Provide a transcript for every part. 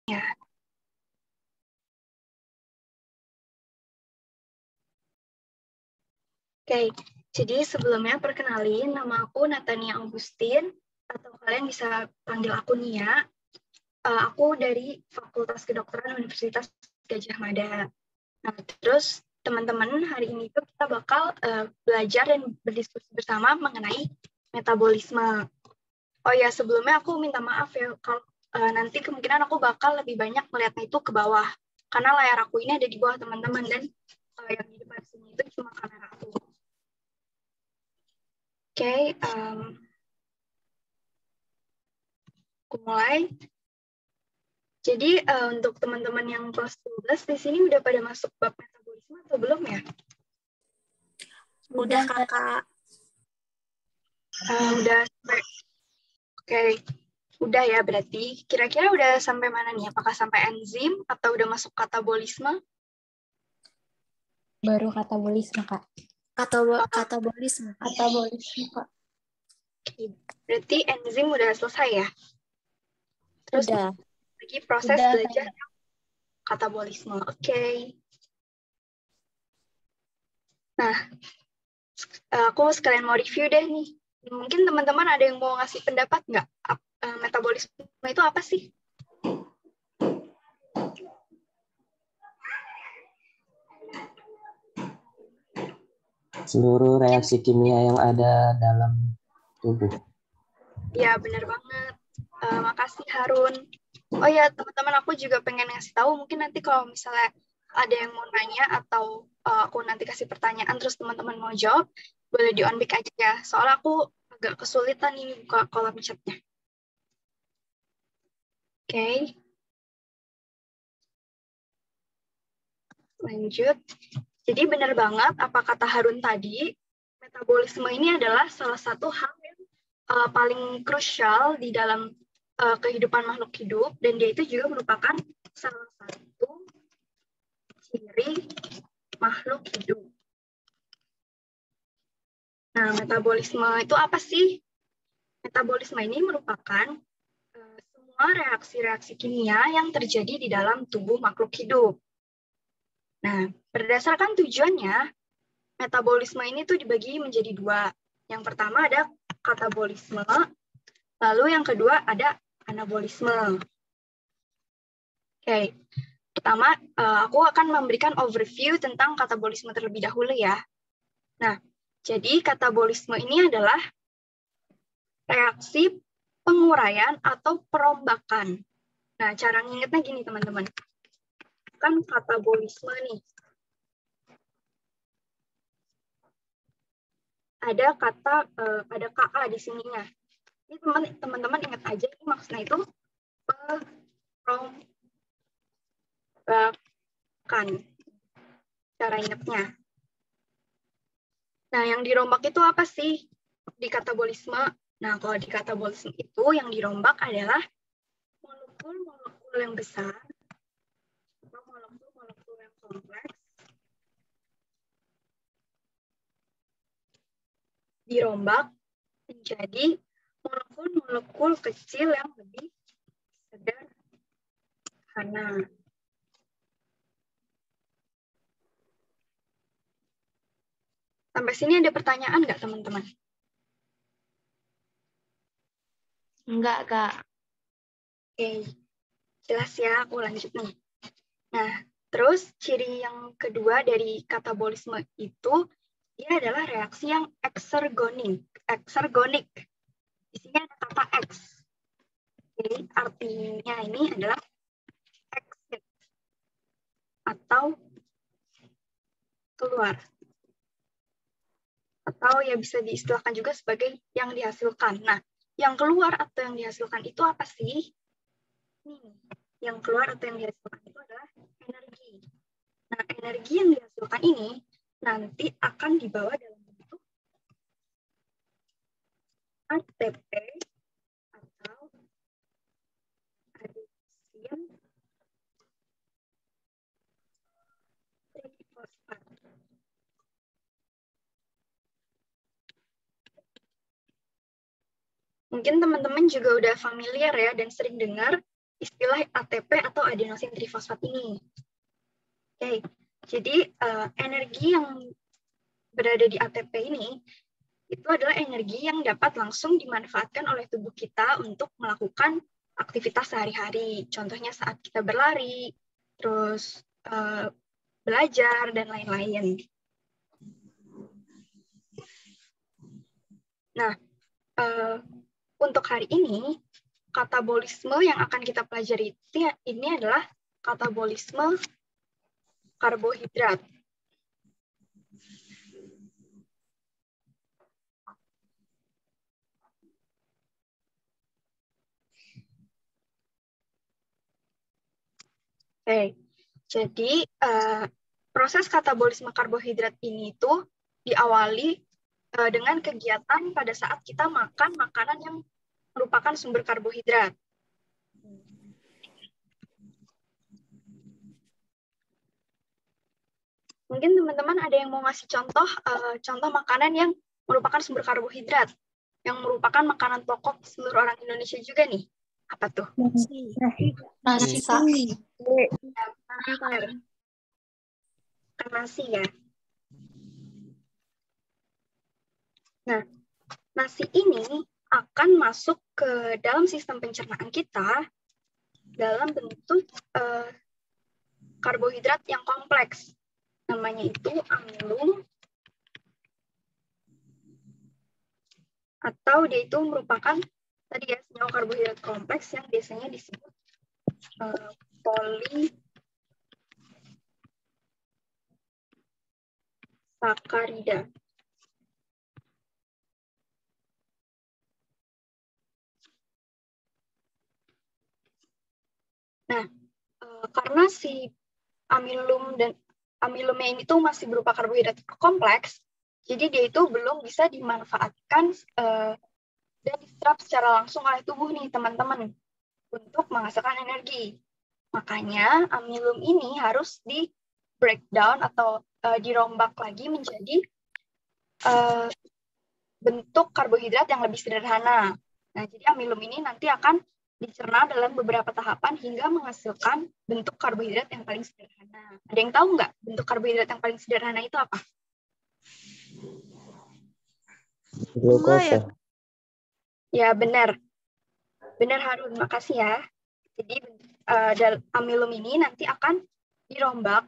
ya. Oke, jadi sebelumnya perkenalin, nama aku Natania Augustin, atau kalian bisa panggil aku Nia. Aku dari Fakultas Kedokteran Universitas Gadjah Mada. Nah, terus teman-teman hari ini tuh kita bakal belajar dan berdiskusi bersama mengenai metabolisme. Oh ya, sebelumnya aku minta maaf ya, kalau nanti kemungkinan aku bakal lebih banyak melihatnya itu ke bawah, karena layar aku ini ada di bawah teman-teman, dan yang di depan sini itu cuma kamera aku. Oke, aku mulai. Jadi untuk teman-teman yang kelas 12 di sini udah pada masuk bab metabolisme atau belum ya? Udah, Kakak. Udah sampai. Oke, udah ya berarti. Kira-kira udah sampai mana nih? Apakah sampai enzim atau udah masuk katabolisme? Baru katabolisme, Kak. Katabolisme, Kak. Oke, berarti enzim udah selesai ya? Terus Udah. lagi proses Udah, belajar katabolisme. Oke. Nah, aku sekalian mau review deh nih. Mungkin teman-teman ada yang mau ngasih pendapat nggak? Metabolisme itu apa sih? Seluruh reaksi kimia yang ada dalam tubuh. Ya, benar banget. Makasih Harun. Oh ya, teman-teman, aku juga pengen ngasih tahu, mungkin nanti kalau misalnya ada yang mau nanya atau aku nanti kasih pertanyaan terus teman-teman mau jawab, boleh di on mic aja ya. Soalnya aku agak kesulitan ini buka kolom chatnya. Oke. Lanjut. Jadi benar banget apa kata Harun tadi, metabolisme ini adalah salah satu hal yang paling krusial di dalam kehidupan makhluk hidup, dan dia itu juga merupakan salah satu ciri makhluk hidup. Nah, metabolisme itu apa sih? Metabolisme ini merupakan semua reaksi-reaksi kimia yang terjadi di dalam tubuh makhluk hidup. Nah, berdasarkan tujuannya, metabolisme ini tuh dibagi menjadi dua. Yang pertama ada katabolisme, lalu yang kedua ada anabolisme. Oke, pertama aku akan memberikan overview tentang katabolisme terlebih dahulu ya. Nah, jadi katabolisme ini adalah reaksi penguraian atau perombakan. Nah, cara ngingetnya gini teman-teman. Kan katabolisme nih. Ada KA di sininya. Ini teman-teman ingat aja, ini maksudnya itu perombakan. Cara ingatnya. Nah, yang dirombak itu apa sih di katabolisme? Nah, kalau di katabolisme itu yang dirombak adalah molekul-molekul yang besar atau molekul-molekul yang kompleks dirombak menjadi molekul-molekul kecil yang lebih sederhana. Sampai sini ada pertanyaan nggak, teman-teman? Enggak, Kak. Oke, jelas ya, aku lanjut nih. Nah, terus ciri yang kedua dari katabolisme itu, dia adalah reaksi yang eksergonik. Di sini ada kata X. Jadi artinya ini adalah exit atau keluar. Atau ya bisa diistilahkan juga sebagai yang dihasilkan. Nah, yang keluar atau yang dihasilkan itu apa sih? Nih, yang keluar atau yang dihasilkan itu adalah energi. Nah, energi yang dihasilkan ini nanti akan dibawa dalam bentuk ATP atau adenosine trifosfat. Mungkin teman-teman juga udah familiar ya dan sering dengar istilah ATP atau adenosin trifosfat ini. Oke, jadi energi yang berada di ATP ini itu adalah energi yang dapat langsung dimanfaatkan oleh tubuh kita untuk melakukan aktivitas sehari-hari. Contohnya saat kita berlari, terus belajar, dan lain-lain. Nah, untuk hari ini, katabolisme yang akan kita pelajari ini adalah katabolisme karbohidrat. Oke, jadi proses katabolisme karbohidrat ini itu diawali dengan kegiatan pada saat kita makan makanan yang merupakan sumber karbohidrat. Mungkin teman-teman ada yang mau ngasih contoh makanan yang merupakan sumber karbohidrat, yang merupakan makanan pokok seluruh orang Indonesia juga nih. Apa tuh? Nasi. Nasi ya. Nah, nasi ini akan masuk ke dalam sistem pencernaan kita dalam bentuk karbohidrat yang kompleks. Namanya itu amilum, atau dia itu merupakan tadi ya senyawa karbohidrat kompleks yang biasanya disebut polisakarida. Nah, karena si amilumnya ini tuh masih berupa karbohidrat kompleks, jadi dia itu belum bisa dimanfaatkan dan diserap secara langsung oleh tubuh nih teman-teman untuk menghasilkan energi. Makanya amilum ini harus di breakdown atau dirombak lagi menjadi bentuk karbohidrat yang lebih sederhana. Nah, jadi amilum ini nanti akan dicerna dalam beberapa tahapan hingga menghasilkan bentuk karbohidrat yang paling sederhana. Ada yang tahu nggak bentuk karbohidrat yang paling sederhana itu apa? Glukosa. Ya, benar. Benar, Harun. Makasih ya. Jadi, amilum ini nanti akan dirombak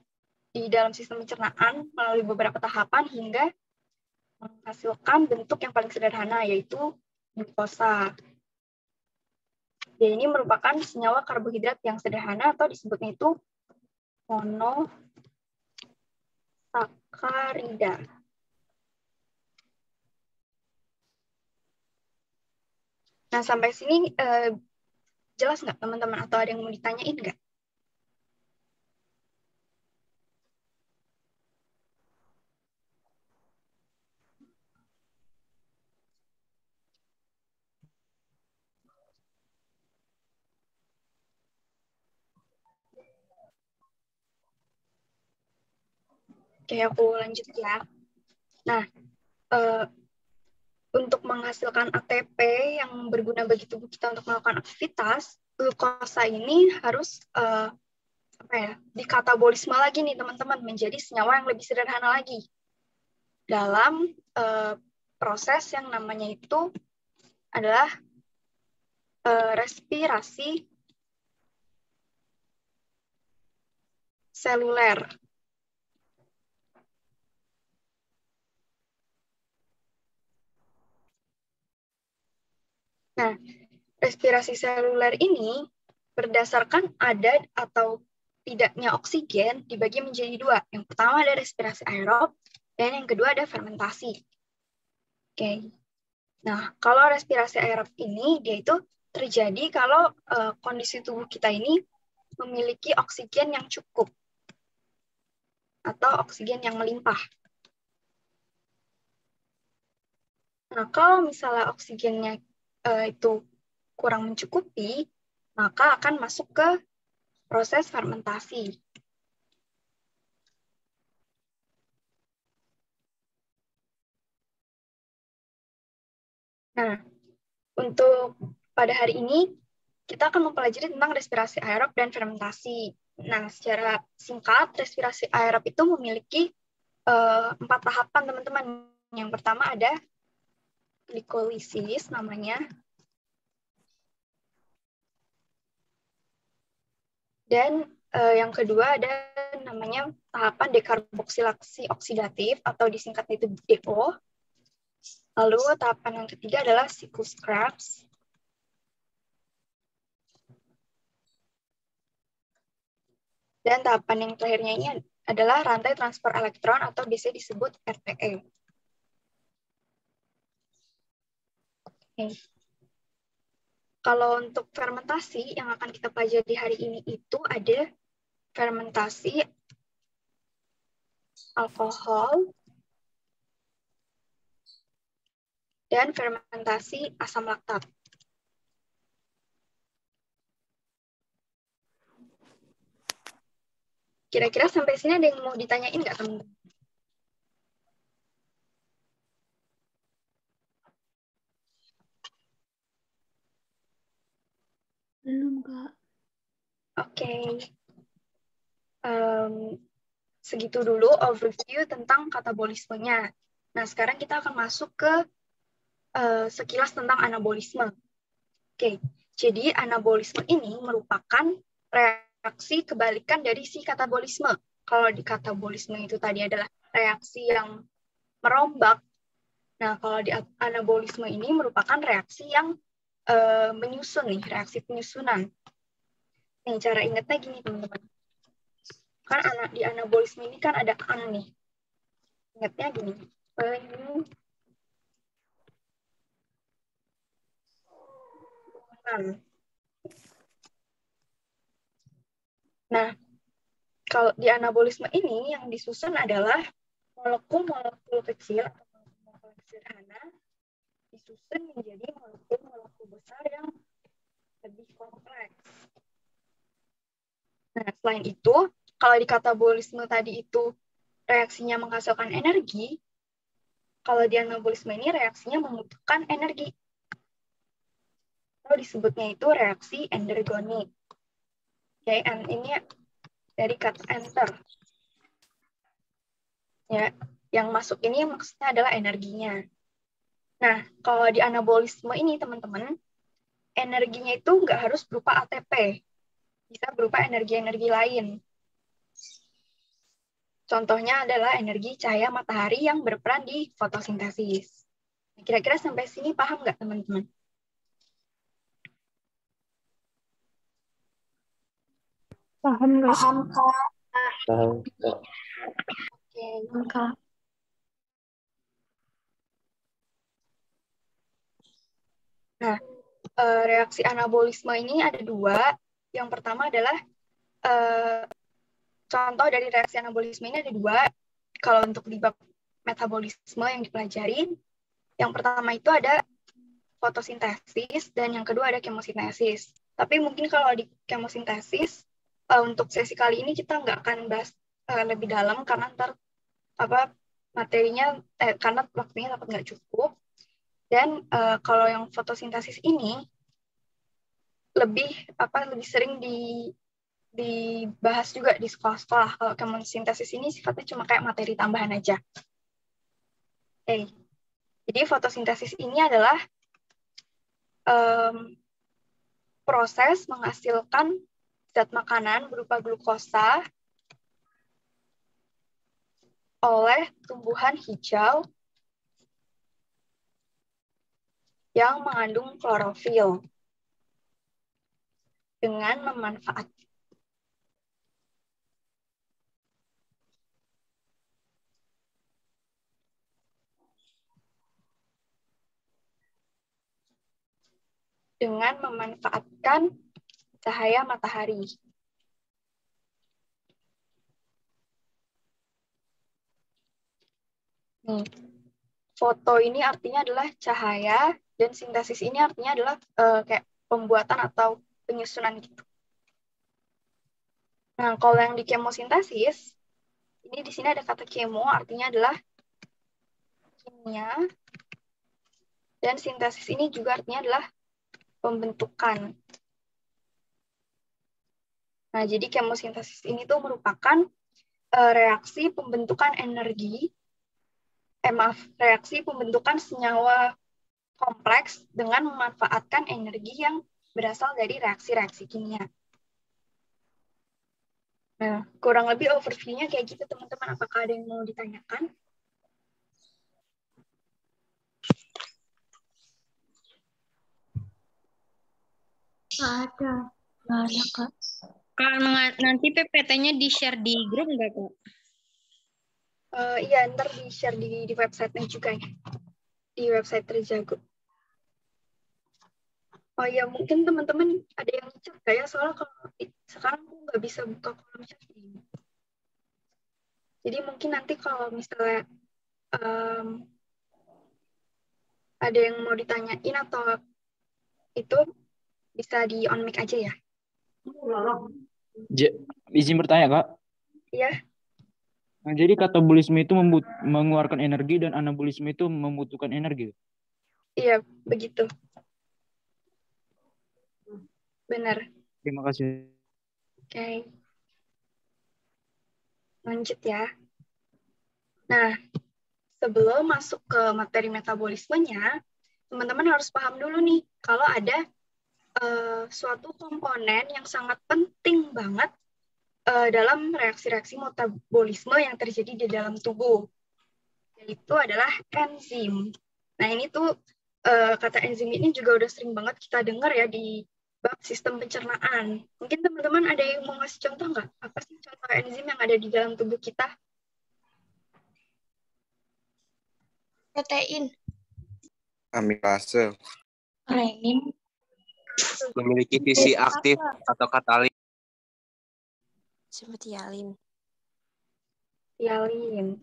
di dalam sistem pencernaan melalui beberapa tahapan hingga menghasilkan bentuk yang paling sederhana, yaitu glukosa. Dan ini merupakan senyawa karbohidrat yang sederhana atau disebutnya itu monosakarida. Nah, sampai sini jelas nggak teman-teman? Atau ada yang mau ditanyain nggak? Oke, aku lanjut ya. Nah, untuk menghasilkan ATP yang berguna bagi tubuh kita untuk melakukan aktivitas, glukosa ini harus dikatabolisme lagi nih teman-teman menjadi senyawa yang lebih sederhana lagi dalam proses yang namanya itu adalah respirasi seluler. Nah, respirasi seluler ini berdasarkan ada atau tidaknya oksigen dibagi menjadi dua. Yang pertama ada respirasi aerob, dan yang kedua ada fermentasi. Oke. Nah, kalau respirasi aerob ini, dia itu terjadi kalau kondisi tubuh kita ini memiliki oksigen yang cukup atau oksigen yang melimpah. Nah, kalau misalnya oksigennya itu kurang mencukupi, maka akan masuk ke proses fermentasi. Nah, untuk pada hari ini kita akan mempelajari tentang respirasi aerob dan fermentasi. Nah, secara singkat, respirasi aerob itu memiliki 4 tahapan, teman-teman. Yang pertama ada glikolisis namanya. Dan yang kedua ada namanya tahapan dekarboksilasi oksidatif atau disingkat itu DO. Lalu tahapan yang ketiga adalah siklus Krebs. Dan tahapan yang terakhirnya ini adalah rantai transfer elektron atau biasa disebut RTE. Okay. Kalau untuk fermentasi yang akan kita pelajari hari ini itu ada fermentasi alkohol dan fermentasi asam laktat. Kira-kira sampai sini ada yang mau ditanyain nggak, teman-teman? Belum, Kak. Oke. Segitu dulu overview tentang katabolismenya. Nah, sekarang kita akan masuk ke sekilas tentang anabolisme. Oke, jadi anabolisme ini merupakan reaksi kebalikan dari si katabolisme. Kalau di katabolisme itu tadi adalah reaksi yang merombak. Nah, kalau di anabolisme ini merupakan reaksi yang menyusun nih, reaksi penyusunan. Nih, cara ingatnya gini, teman-teman. Kan di anabolisme ini kan ada an nih. Ingatnya gini. Nah, kalau di anabolisme ini yang disusun adalah molekul-molekul kecil atau molekul sederhana disusun menjadi molekul-molekul besar yang lebih kompleks. Nah, selain itu, kalau di katabolisme tadi itu reaksinya menghasilkan energi, kalau di anabolisme ini reaksinya membutuhkan energi. Atau disebutnya itu reaksi endergonik. Oke, ini dari kata enter. Ya, yang masuk ini maksudnya adalah energinya. Nah, kalau di anabolisme ini, teman-teman, energinya itu nggak harus berupa ATP. Bisa berupa energi-energi lain. Contohnya adalah energi cahaya matahari yang berperan di fotosintesis. Kira-kira sampai sini paham nggak, teman-teman? Paham, Kak? Paham, Kak. Paham. Oke. Kak. Nah, reaksi anabolisme ini ada dua. Yang pertama adalah contoh dari reaksi anabolisme ini ada dua. Kalau untuk di bab metabolisme yang dipelajari, yang pertama itu ada fotosintesis dan yang kedua ada kemosintesis. Tapi mungkin kalau di kemosintesis untuk sesi kali ini kita nggak akan bahas lebih dalam karena ntar materinya karena waktunya dapat nggak cukup. Dan kalau yang fotosintesis ini lebih sering dibahas juga di sekolah-sekolah. Kalau kemosintesis ini sifatnya cuma kayak materi tambahan aja. Jadi fotosintesis ini adalah proses menghasilkan zat makanan berupa glukosa oleh tumbuhan hijau yang mengandung klorofil dengan memanfaatkan cahaya matahari. Nih, foto ini artinya adalah cahaya dan sintesis ini artinya adalah kayak pembuatan atau penyusunan gitu. Nah, kalau yang di kemosintesis, ini di sini ada kata kemo, artinya adalah kimia, dan sintesis ini juga artinya adalah pembentukan. Nah, jadi kemosintesis ini tuh merupakan reaksi pembentukan reaksi pembentukan senyawa kompleks dengan memanfaatkan energi yang berasal dari reaksi-reaksi kimia. Nah, kurang lebih overview-nya kayak gitu, teman-teman. Apakah ada yang mau ditanyakan? Nggak ada. Nggak ada, Kak. Kalau nanti PPT-nya di-share di grup nggak, Kak? Iya, ntar di-share di website-nya juga ya. Di website Terjago. Oh iya, mungkin teman-teman ada yang chat ya, soalnya kalau sekarang aku nggak bisa buka kolom chat ini. Jadi mungkin nanti kalau misalnya ada yang mau ditanyain atau itu bisa di on mic aja ya. Izin bertanya, Kak. Iya, Nah, jadi katabolisme itu mengeluarkan energi dan anabolisme itu membutuhkan energi. iya begitu. Benar. Terima kasih. Oke. Lanjut ya. Nah, sebelum masuk ke materi metabolismenya, teman-teman harus paham dulu nih, kalau ada suatu komponen yang sangat penting banget dalam reaksi-reaksi metabolisme yang terjadi di dalam tubuh, yaitu adalah enzim. Nah, ini tuh kata enzim ini juga udah sering banget kita dengar ya di bab sistem pencernaan. Mungkin teman-teman ada yang mau ngasih contoh nggak? Apa sih contoh enzim yang ada di dalam tubuh kita? Protein. Amilase. Renin. Memiliki sisi aktif atau katalis. Seperti alin. Hialin.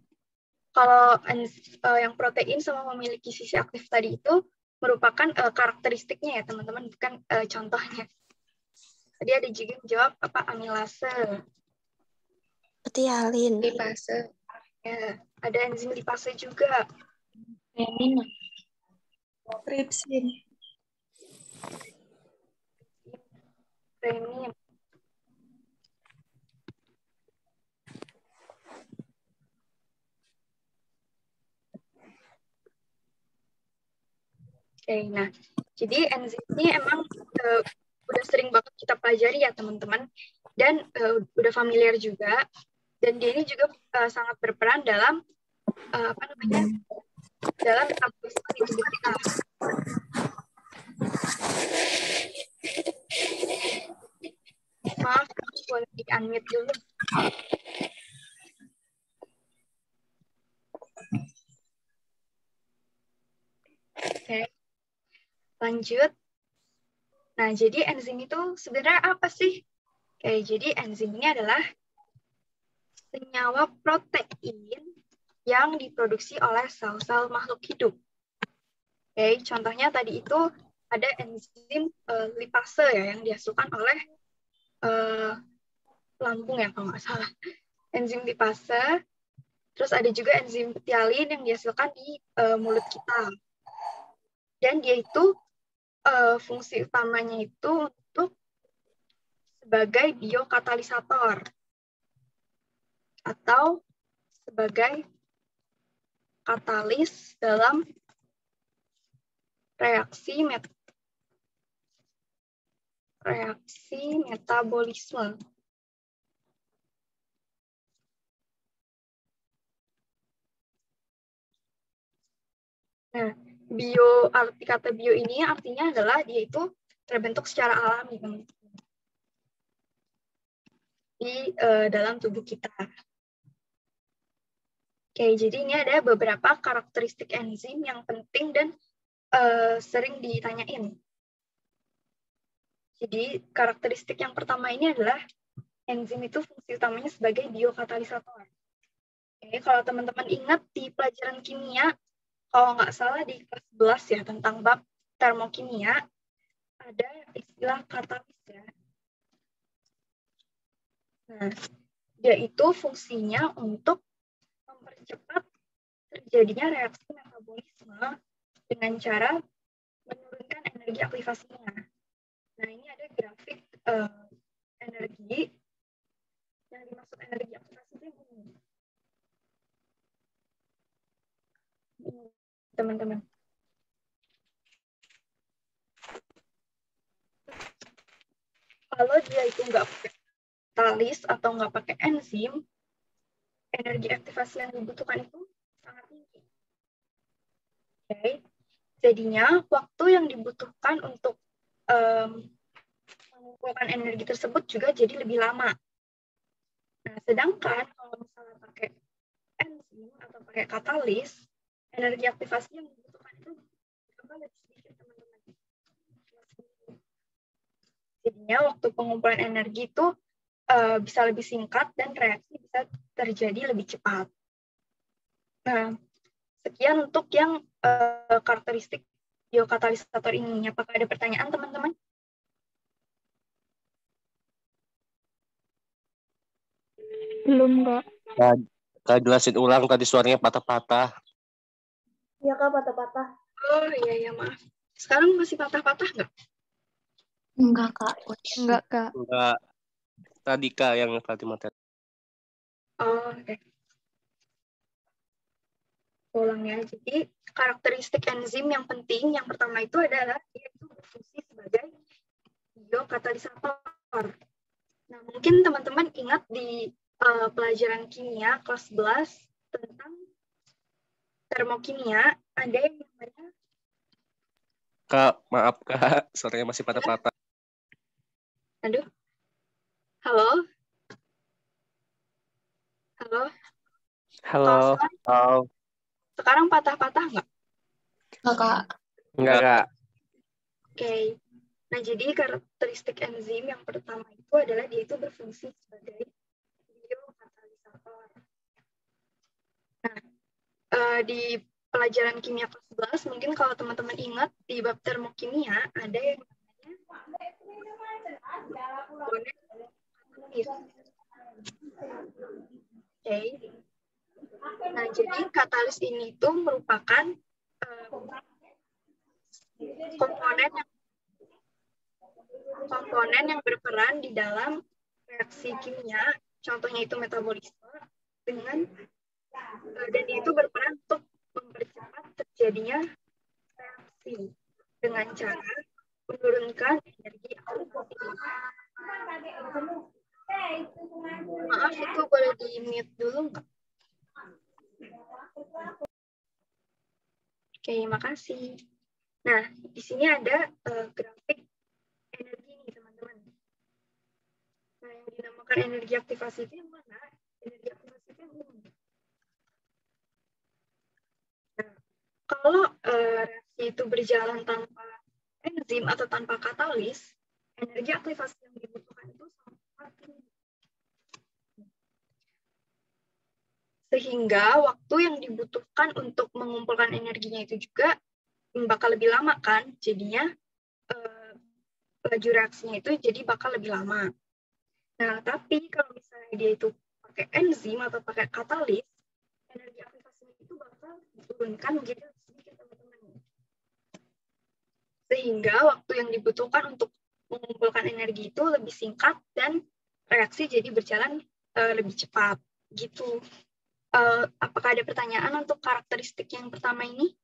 Kalau yang protein sama memiliki sisi aktif tadi itu merupakan karakteristiknya ya teman-teman, bukan contohnya. Tadi ada juga yang jawab apa amilase. Petialin. Lipase. Ya, ada enzim lipase juga. Renin. Tripsin. Renin. Oke, nah, jadi enzim ini emang udah sering banget kita pelajari ya teman-teman, dan udah familiar juga, dan dia ini juga sangat berperan dalam dalam metabolisme di tubuh kita. Maaf, boleh di-unmute dulu. Oke, lanjut. Nah, jadi enzim itu sebenarnya apa sih? Oke, jadi enzim ini adalah senyawa protein yang diproduksi oleh sel-sel makhluk hidup. Oke, contohnya tadi itu ada enzim lipase ya, yang dihasilkan oleh lambung ya kalau nggak salah. Enzim lipase, terus ada juga enzim petialin yang dihasilkan di mulut kita. Dan dia itu fungsi utamanya itu untuk sebagai biokatalisator atau sebagai katalis dalam reaksi metabolisme. Nah, arti kata bio ini artinya adalah dia itu terbentuk secara alami di dalam tubuh kita. Oke, jadi ini ada beberapa karakteristik enzim yang penting dan sering ditanyain. Jadi karakteristik yang pertama ini adalah enzim itu fungsi utamanya sebagai biokatalisator. Oke, kalau teman-teman ingat di pelajaran kimia, kalau nggak salah di kelas 11 ya tentang bab termokimia, ada istilah katalis ya. Nah, dia itu fungsinya untuk mempercepat terjadinya reaksi metabolisme dengan cara menurunkan energi aktivasinya. Nah, ini ada grafik energi. Yang dimaksud energi aktivasi itu yang ini. Teman-teman. Kalau dia itu nggak pakai katalis atau nggak pakai enzim, energi aktivasi yang dibutuhkan itu sangat tinggi. Oke. Jadinya waktu yang dibutuhkan untuk mengumpulkan energi tersebut juga jadi lebih lama. Nah, sedangkan kalau misalnya pakai enzim atau pakai katalis, energi aktivasi yang dibutuhkan itu lebih sedikit, teman-teman. Jadinya waktu pengumpulan energi itu bisa lebih singkat dan reaksi bisa terjadi lebih cepat. Nah, sekian untuk yang karakteristik biokatalisator ini. Apakah ada pertanyaan, teman-teman? Belum, Kak. Kak jelasin ulang tadi suaranya patah-patah. Iya, Kak, patah-patah. Oh, iya, maaf. Sekarang masih patah-patah nggak? Enggak, Kak. Enggak, Kak. Enggak. Tadi Kak yang tadi materi. Oh, oke. Ulang ya. Jadi, karakteristik enzim yang penting, yang pertama itu adalah dia itu berfungsi sebagai biokatalisator. Nah, mungkin teman-teman ingat di pelajaran kimia kelas 11 tentang termokimia, ada yang namanya... Kak, maaf Kak, suaranya masih patah-patah. Aduh. Halo? Halo? Halo. Halo. Sekarang patah-patah nggak? Enggak, Kak. Enggak Kak. Oke. Nah, jadi karakteristik enzim yang pertama itu adalah dia itu berfungsi sebagai biokatalisator. Nah, di pelajaran kimia kelas 11, mungkin kalau teman-teman ingat, di bab termokimia ada yang namanya komponen katalis. Oke. Nah, jadi katalis ini itu merupakan komponen yang berperan di dalam reaksi kimia, contohnya itu metabolisme, dengan dan itu berperan untuk mempercepat terjadinya reaksi dengan cara menurunkan energi aktivasi. Maaf, itu boleh di-mute dulu nggak? Oke, makasih. Nah, di sini ada grafik energi nih, teman-teman. Nah, yang dinamakan energi aktivasi itu yang mana? Energi aktivasi itu yang ini. Nah, kalau reaksi itu berjalan tanpa enzim atau tanpa katalis, energi aktivasi yang dibutuhkan itu sangat tinggi. Sehingga waktu yang dibutuhkan untuk mengumpulkan energinya itu juga bakal lebih lama kan, jadinya laju reaksinya itu jadi bakal lebih lama. Nah, tapi kalau misalnya dia itu pakai enzim atau pakai katalis, energi aktivasinya itu bakal diturunkan menjadi lebih sedikit, teman-teman. Sehingga waktu yang dibutuhkan untuk mengumpulkan energi itu lebih singkat dan reaksi jadi berjalan lebih cepat. Gitu. Apakah ada pertanyaan untuk karakteristik yang pertama ini?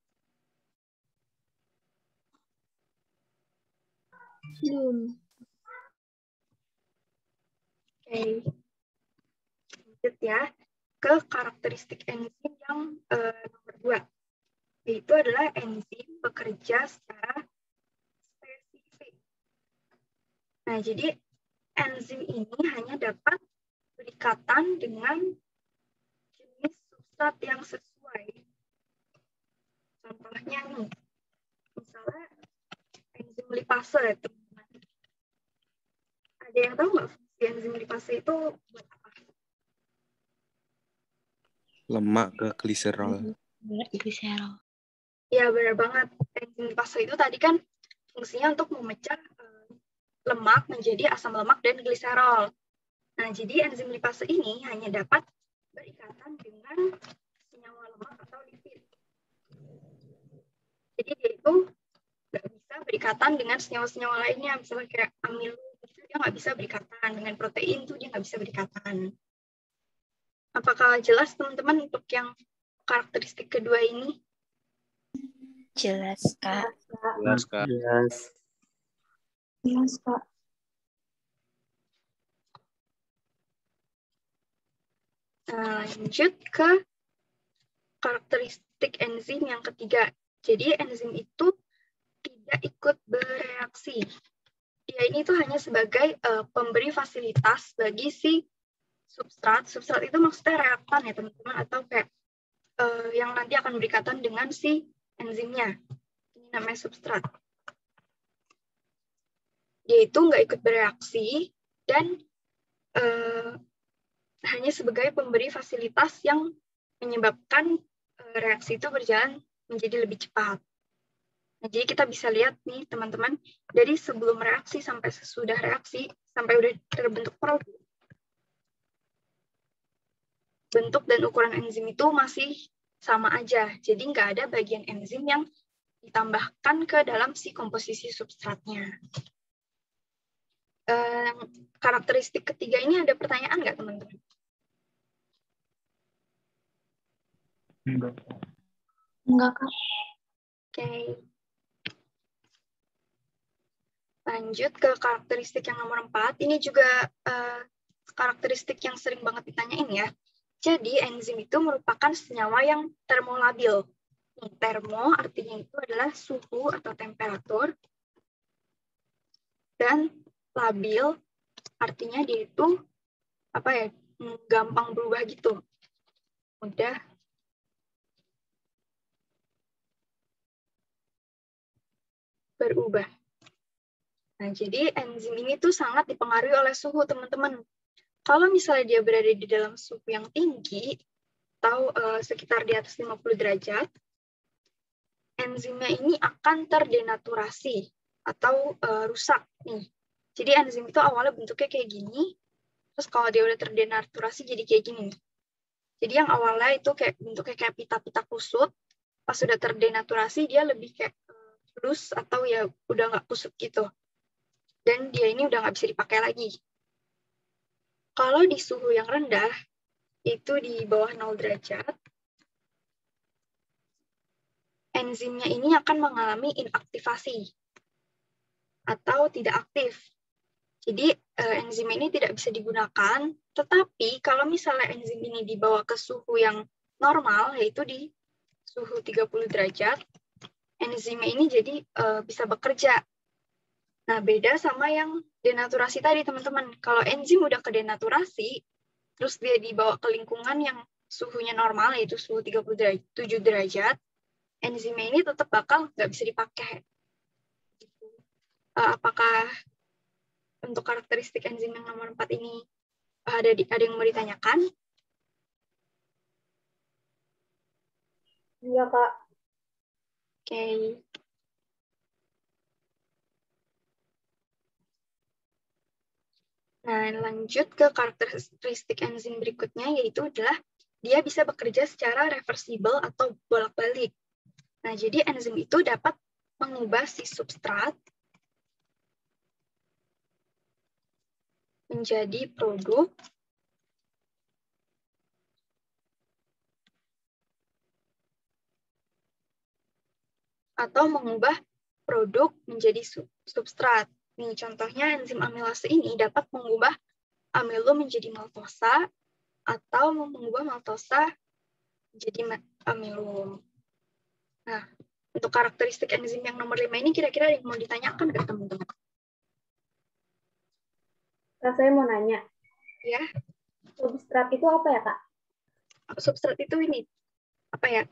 Belum. Oke. Lanjut ya ke karakteristik enzim yang nomor 2, yaitu adalah enzim bekerja secara spesifik. Nah, jadi enzim ini hanya dapat berikatan dengan jenis substrat yang sesuai. Contohnya nih, misalnya enzim lipase, teman-teman. Ada yang tahu nggak fungsi enzim lipase itu buat apa? Lemak ke gliserol. Ya, benar banget. Enzim lipase itu tadi kan fungsinya untuk memecah lemak menjadi asam lemak dan gliserol. Nah, jadi enzim lipase ini hanya dapat berikatan dengan senyawa lemak atau lipid. Jadi dia itu nggak bisa berikatan dengan senyawa-senyawa lainnya, misalnya kayak amilum, itu dia dia nggak bisa berikatan. Dengan protein tuh dia nggak bisa berikatan. Apakah jelas teman-teman untuk yang karakteristik kedua ini? Jelas, Kak. Jelas, Kak. Jelas. Jelas, Kak. Nah, lanjut ke karakteristik enzim yang ketiga. Jadi enzim itu tidak ikut bereaksi. Dia ini tuh hanya sebagai pemberi fasilitas bagi si substrat. Substrat itu maksudnya reaktan ya teman-teman, atau kayak yang nanti akan berikatan dengan si enzimnya. Ini namanya substrat. Dia itu nggak ikut bereaksi dan hanya sebagai pemberi fasilitas yang menyebabkan reaksi itu berjalan menjadi lebih cepat. Nah, jadi kita bisa lihat nih teman-teman, dari sebelum reaksi sampai sesudah reaksi, sampai udah terbentuk produk, bentuk dan ukuran enzim itu masih sama aja. Jadi nggak ada bagian enzim yang ditambahkan ke dalam si komposisi substratnya. Karakteristik ketiga ini ada pertanyaan nggak teman-teman? Enggak, Kak. Oke. Lanjut ke karakteristik yang nomor 4. Ini juga karakteristik yang sering banget ditanyain ya. Jadi enzim itu merupakan senyawa yang termolabil. Termo artinya itu adalah suhu atau temperatur. Dan labil artinya dia itu gampang berubah gitu. Mudah berubah. Nah, jadi enzim ini tuh sangat dipengaruhi oleh suhu, teman-teman. Kalau misalnya dia berada di dalam suhu yang tinggi, atau sekitar di atas 50 derajat, enzimnya ini akan terdenaturasi atau rusak nih. Jadi enzim itu awalnya bentuknya kayak gini, terus kalau dia udah terdenaturasi jadi kayak gini nih. Jadi yang awalnya itu kayak bentuknya kayak pita-pita kusut, pas sudah terdenaturasi dia lebih kayak loose atau ya udah nggak kusut gitu. Dan dia ini udah nggak bisa dipakai lagi. Kalau di suhu yang rendah, itu di bawah 0 derajat, enzimnya ini akan mengalami inaktivasi atau tidak aktif. Jadi enzim ini tidak bisa digunakan, tetapi kalau misalnya enzim ini dibawa ke suhu yang normal, yaitu di suhu 30 derajat, enzimnya ini jadi bisa bekerja. Nah, beda sama yang denaturasi tadi, teman-teman. Kalau enzim udah kedenaturasi, terus dia dibawa ke lingkungan yang suhunya normal, yaitu suhu 37 derajat, enzimnya ini tetap bakal nggak bisa dipakai. Apakah untuk karakteristik enzim yang nomor 4 ini ada yang mau ditanyakan? Iya, Kak. Oke. Nah, lanjut ke karakteristik enzim berikutnya, yaitu adalah dia bisa bekerja secara reversibel atau bolak-balik. Nah, jadi enzim itu dapat mengubah si substrat menjadi produk atau mengubah produk menjadi substrat. Nih, contohnya enzim amilase ini dapat mengubah amilo menjadi maltosa atau mengubah maltosa menjadi amilum. Nah, untuk karakteristik enzim yang nomor 5 ini kira-kira yang mau ditanyakan nggak teman-teman? Kak, saya mau nanya. Ya. Substrat itu apa ya, Kak? Substrat itu ini kayak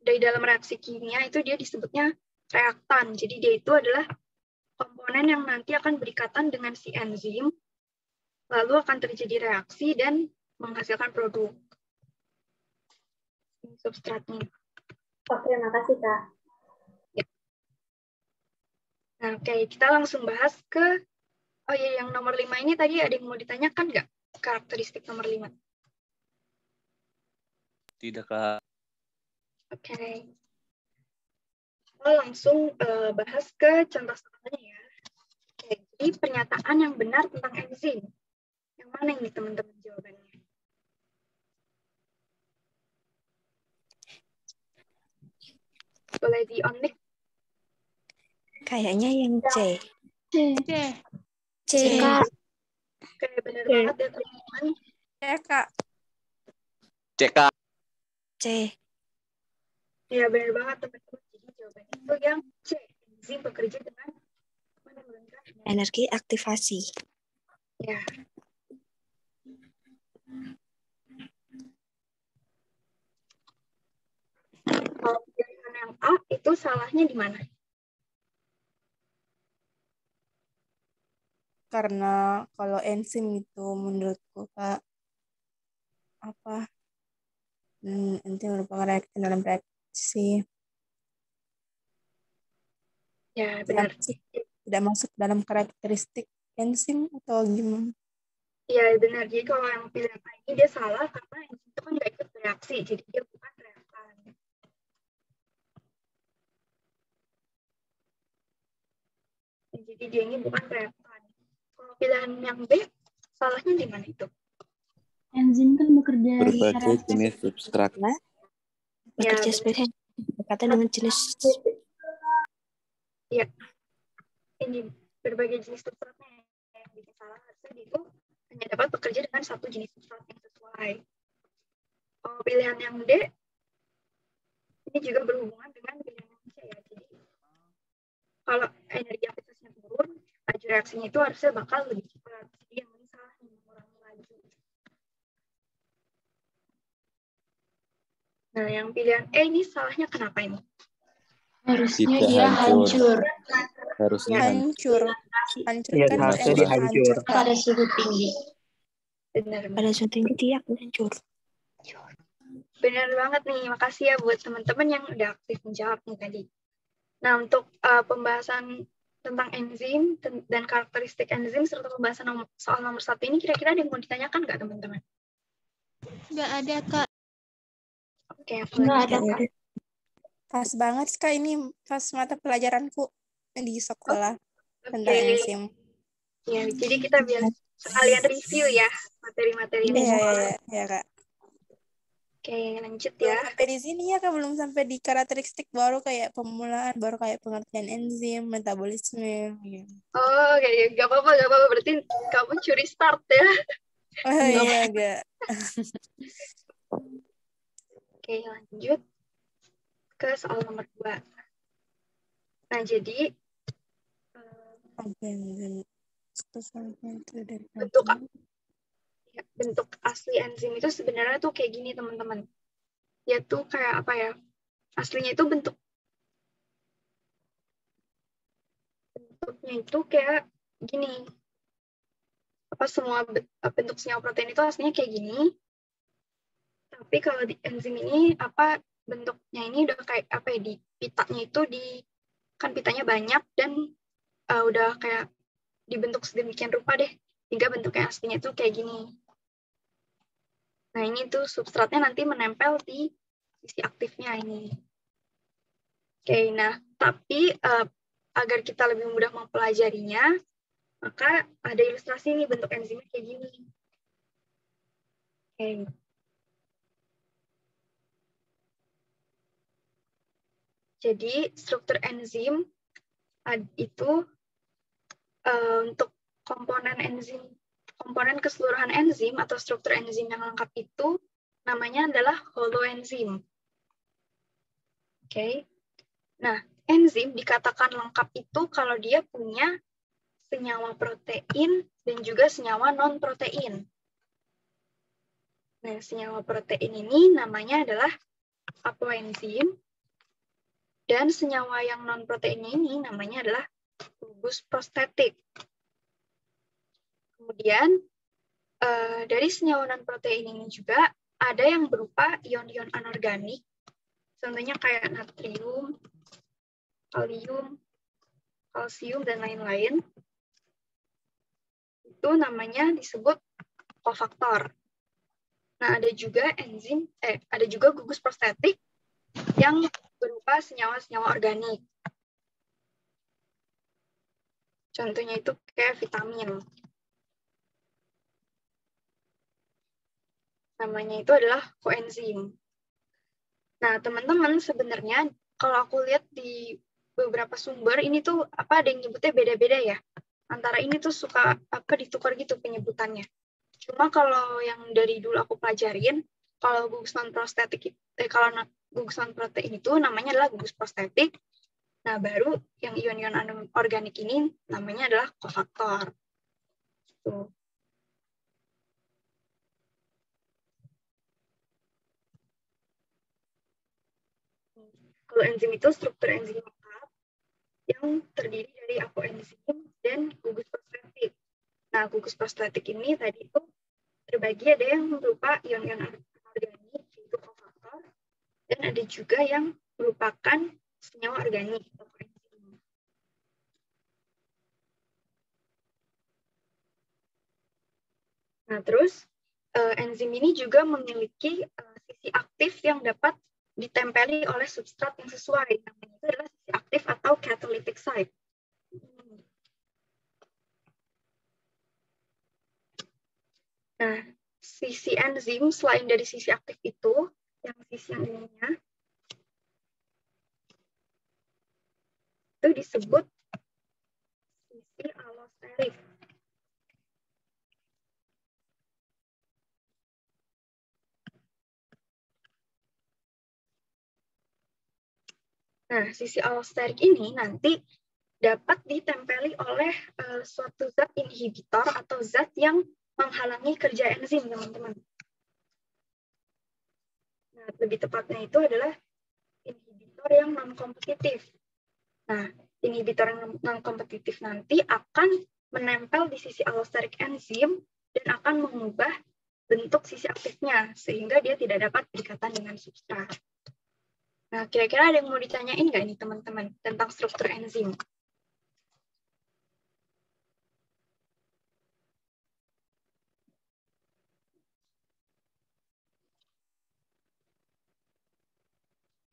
dari dalam reaksi kimia itu dia disebutnya reaktan. Jadi dia itu adalah komponen yang nanti akan berikatan dengan si enzim, lalu akan terjadi reaksi dan menghasilkan produk. Substratnya. Oh, terima kasih, Kak. Ya. Nah, oke, kita langsung bahas ke, yang nomor 5 ini tadi ada yang mau ditanyakan nggak? Karakteristik nomor 5. Tidak, Kak. Oke. Kita langsung bahas ke contoh contohnya ya. Oke, Jadi pernyataan yang benar tentang enzim. Yang mana ini teman-teman jawabannya? Boleh di-on-mic? Kayaknya yang C. C. Kak. Kayak benar banget ya teman-teman. Ya, Kak. CK. C. Ya benar banget teman-teman. Jadi jawabannya itu yang C. Enzim bekerja dengan menurunkan Energi aktivasi. Ya. Kalau pilihan yang A itu salahnya di mana? Karena kalau enzim itu menurutku, Kak, enzim merupakan reaksi dalam reaksi. Ya benar. Tidak masuk dalam karakteristik enzim atau gimana? Ya benar. Jadi kalau yang pilihan A ini dia salah karena enzim itu kan nggak ikut bereaksi, jadi dia bukan reaktan. Jadi dia ini bukan reaktan. Kalau pilihan yang B, salahnya di mana itu? Enzim kan bekerja di Berbagai area jenis substrat. Bekerja sebagai berkaitan dengan jenis. Ya, ini berbagai jenis substratnya yang bikin salah. Harusnya itu hanya dapat bekerja dengan satu jenis substrat yang sesuai. Kalau pilihan yang D, ini juga berhubungan dengan pilihan yang C ya. Jadi kalau energi aktivasinya turun, laju reaksinya itu harusnya bakal lebih cepat. Jadi yang ini salah nih, mengurangi laju. Nah, yang pilihan E ini salahnya kenapa ini? harusnya Tidak dia hancur. hancur Harusnya Hancur. Hancur Iya, kan harusnya enzim dihancur. hancur, Kak. pada suhu tinggi. Benar. Pada suhu tinggi dia akan hancur. Benar banget nih. Makasih ya buat teman-teman yang udah aktif menjawab nih tadi. Nah, untuk pembahasan tentang enzim dan karakteristik enzim serta pembahasan soal nomor 1 ini kira-kira ada yang mau ditanyakan nggak teman-teman? Nggak ada, Kak. Oke, aku Nggak lanjut ada, ya. Kak. Pas banget, Kak, ini pas mata pelajaranku di sekolah tentang Oke. enzim. Ya, jadi kita biar sekalian review ya materi-materi ini. Iya, Kak. Oke, lanjut Belum ya. sampai di sini ya, Kak, belum sampai di karakteristik, baru kayak pemulaan, baru kayak pengertian enzim, metabolisme. Gitu. Oh, oke, nggak apa-apa. Berarti kamu curi start ya. Oh iya, enggak. Oke, lanjut ke soal nomor 2. Nah, jadi bentuk asli enzim itu sebenarnya tuh kayak gini, teman-teman. Dia tuh kayak apa ya? Aslinya itu bentuknya itu kayak gini. Semua bentuk senyawa protein itu aslinya kayak gini. Tapi kalau di enzim ini bentuknya ini udah kayak di pitanya itu kan pitanya banyak dan udah kayak dibentuk sedemikian rupa deh hingga bentuknya aslinya itu kayak gini. Nah, ini tuh substratnya nanti menempel di sisi aktifnya ini. Oke, nah tapi agar kita lebih mudah mempelajarinya, maka ada ilustrasi nih bentuk enzimnya kayak gini. Oke. Jadi struktur enzim itu untuk komponen keseluruhan enzim atau struktur enzim yang lengkap itu namanya adalah holoenzim. Oke. Nah, enzim dikatakan lengkap itu kalau dia punya senyawa protein dan juga senyawa non-protein. Nah, senyawa protein ini namanya adalah apoenzim, dan senyawa yang non-proteinnya ini namanya adalah gugus prostetik. Kemudian, dari senyawa non-protein ini juga ada yang berupa ion-ion anorganik, contohnya kayak natrium, kalium, kalsium, dan lain-lain. Itu namanya disebut kofaktor. Nah, ada juga gugus prostetik yang berupa senyawa-senyawa organik. Contohnya itu kayak vitamin. Namanya itu adalah koenzim. Nah, teman-teman sebenarnya kalau aku lihat di beberapa sumber ini tuh ada yang nyebutnya beda-beda ya. Antara ini tuh suka ditukar gitu penyebutannya. Cuma kalau yang dari dulu aku pelajarin, kalau gugus non prostetik gugus non protein itu namanya adalah gugus prostetik. Nah, baru yang ion-ion anorganik ini namanya adalah kofaktor. Tuh. Kalau enzim itu struktur enzim lengkap yang terdiri dari apoenzim dan gugus prostetik. Nah, gugus prostetik ini tadi itu terbagi ada yang berupa ion-ion anorganik, yaitu kofaktor, dan ada juga yang merupakan senyawa organik atau koenzim. Nah, terus enzim ini juga memiliki sisi aktif yang dapat ditempeli oleh substrat yang sesuai. Namanya itu adalah sisi aktif atau catalytic site. Nah, sisi enzim selain dari sisi aktif itu, yang sisi yang ininya, itu disebut sisi allosterik. Nah, sisi allosterik ini nanti dapat ditempeli oleh suatu zat inhibitor atau zat yang menghalangi kerja enzim, teman-teman. Nah, lebih tepatnya itu adalah inhibitor yang non-kompetitif. Nah, inhibitor yang non-kompetitif nanti akan menempel di sisi allosterik enzim dan akan mengubah bentuk sisi aktifnya, sehingga dia tidak dapat berikatan dengan substrat. Nah, kira-kira ada yang mau ditanyain nggak nih teman-teman tentang struktur enzim?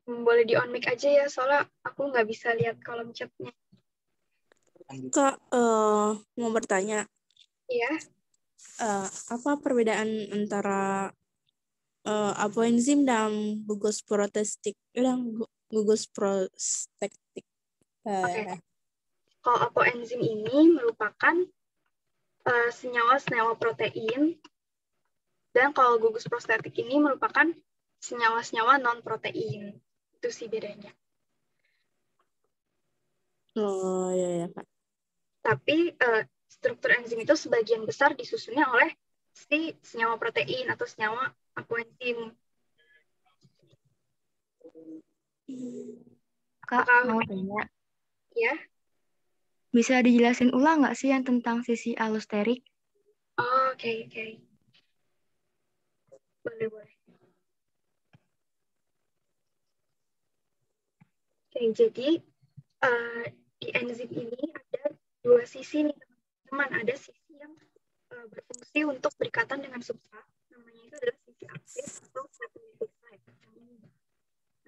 Boleh di on mic aja ya, soalnya aku nggak bisa lihat kolom chatnya. Kak, mau bertanya. Iya. Apa perbedaan antara apoenzim dan gugus prostetik? Gugus prostetik. Oke. Kalau apoenzim ini merupakan senyawa-senyawa protein, dan kalau gugus prostetik ini merupakan senyawa-senyawa non-protein. Itu sih bedanya. Oh, iya, Pak. Tapi struktur enzim itu sebagian besar disusunnya oleh si senyawa protein atau senyawa apoenzim. Kak, mau tanya. Ya. Bisa dijelasin ulang nggak sih yang tentang sisi allosterik? Oh, oke. Boleh. Oke, jadi di enzim ini ada dua sisi nih, teman-teman. Ada sisi yang berfungsi untuk berikatan dengan substrat. Namanya itu adalah sisi aktif atau catalytic site.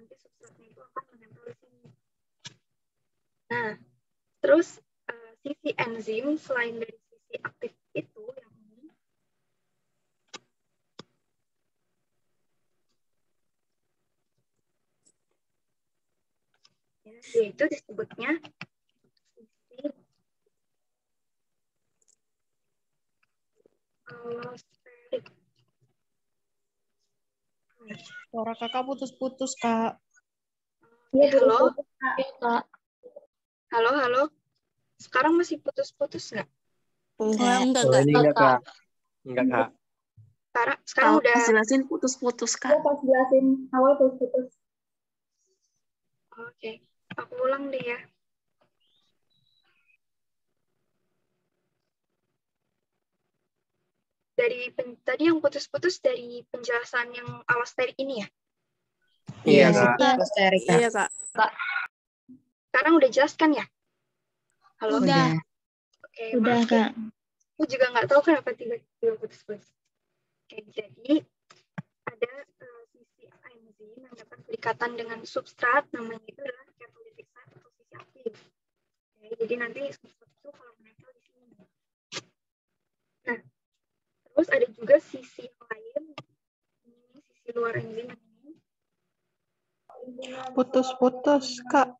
Nanti substratnya itu akan menempel di sini. Nah, terus sisi enzim selain dari sisi aktif itu yang ini, ya, yaitu disebutnya sisi allosterik. Suara kakak putus-putus, Kak. Halo? Kak. Halo? Sekarang masih putus-putus nggak? Enggak. Ini enggak, Kak. Enggak, Kak. Sekarang udah. Pas jelasin putus-putus, Kak. Pas jelasin awal putus-putus. Oke, aku ulang deh ya. Tadi yang putus-putus dari penjelasan yang allosterik ini ya? Iya, Kak. Allosterik, Kak. Iya, Kak. Sekarang udah jelas kan ya? Halo? Udah. Oke, Udah, maaf ya. Kak. Aku juga nggak tahu kenapa tiba-tiba putus-putus. Oke, jadi ada sisi enzim yang dapat berikatan dengan substrat, namanya itu adalah catalytic site atau sisi aktif. Oke, jadi nanti substrat itu kalau menempel Terus ada juga sisi yang lain, ini sisi luar enzim ini. Putus-putus, Kak.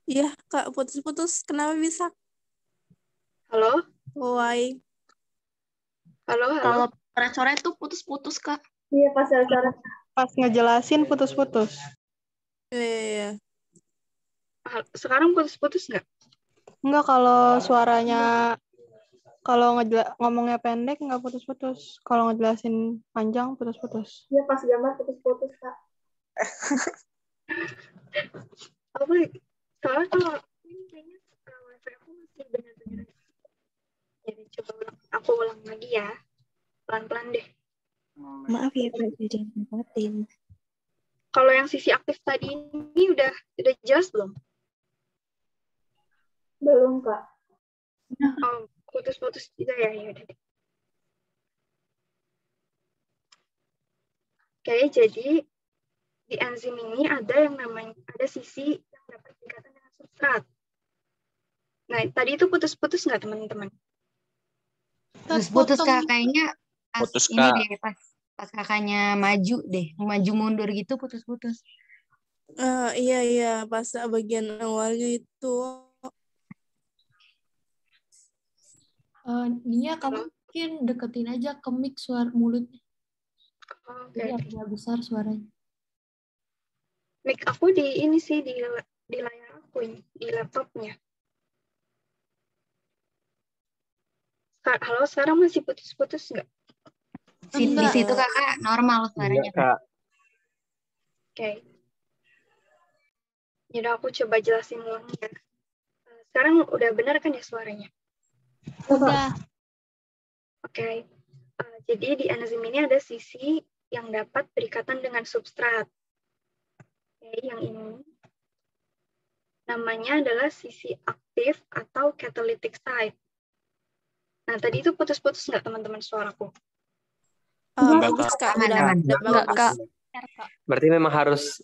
Iya, Kak, putus-putus. Kenapa bisa? Halo? Why? Halo? Kalau coret-coret tuh putus-putus, Kak. Iya, pas coret. Pas ngejelasin putus-putus. Iya. Sekarang putus-putus nggak? Enggak, kalau suaranya, kalau ngomongnya pendek nggak putus-putus. Kalau ngejelasin panjang putus-putus. Iya, pas gambar putus-putus, Kak. Apa? Soalnya kalau ini kayaknya wifi aku masih benar-benar. Jadi coba aku ulang lagi ya. Pelan-pelan deh. Maaf ya, Kak, jangan repotin. Kalau yang sisi aktif tadi ini udah jelas belum? Belum, Kak. Oh, putus-putus juga ya, ya udah. Oke, jadi di enzim ini ada yang namanya sisi yang dapat berikatan dengan substrat. Nah, tadi itu putus-putus nggak teman-teman? Putus Kak, kayaknya pas Putus, ini Kak. deh, pas kakaknya maju mundur gitu putus-putus. Iya, pas bagian awalnya itu. Nia, kamu mungkin deketin aja ke mic suara mulutnya. Oke. Jadi agak besar suaranya. Mic aku di ini sih di layar aku ini, di laptopnya. Halo, sekarang masih putus-putus nggak? Di situ kakak normal suaranya. Kak. Oke. Jadi aku coba jelasin ulang ya. Sekarang udah benar kan ya suaranya? Udah. Oke. Jadi di enzim ini ada sisi yang dapat berikatan dengan substrat. Oke, yang ini. Namanya adalah sisi aktif atau catalytic site. Nah, tadi itu putus-putus nggak teman-teman suaraku? Bagus, Kak. Udah bagus. Kak. Berarti memang harus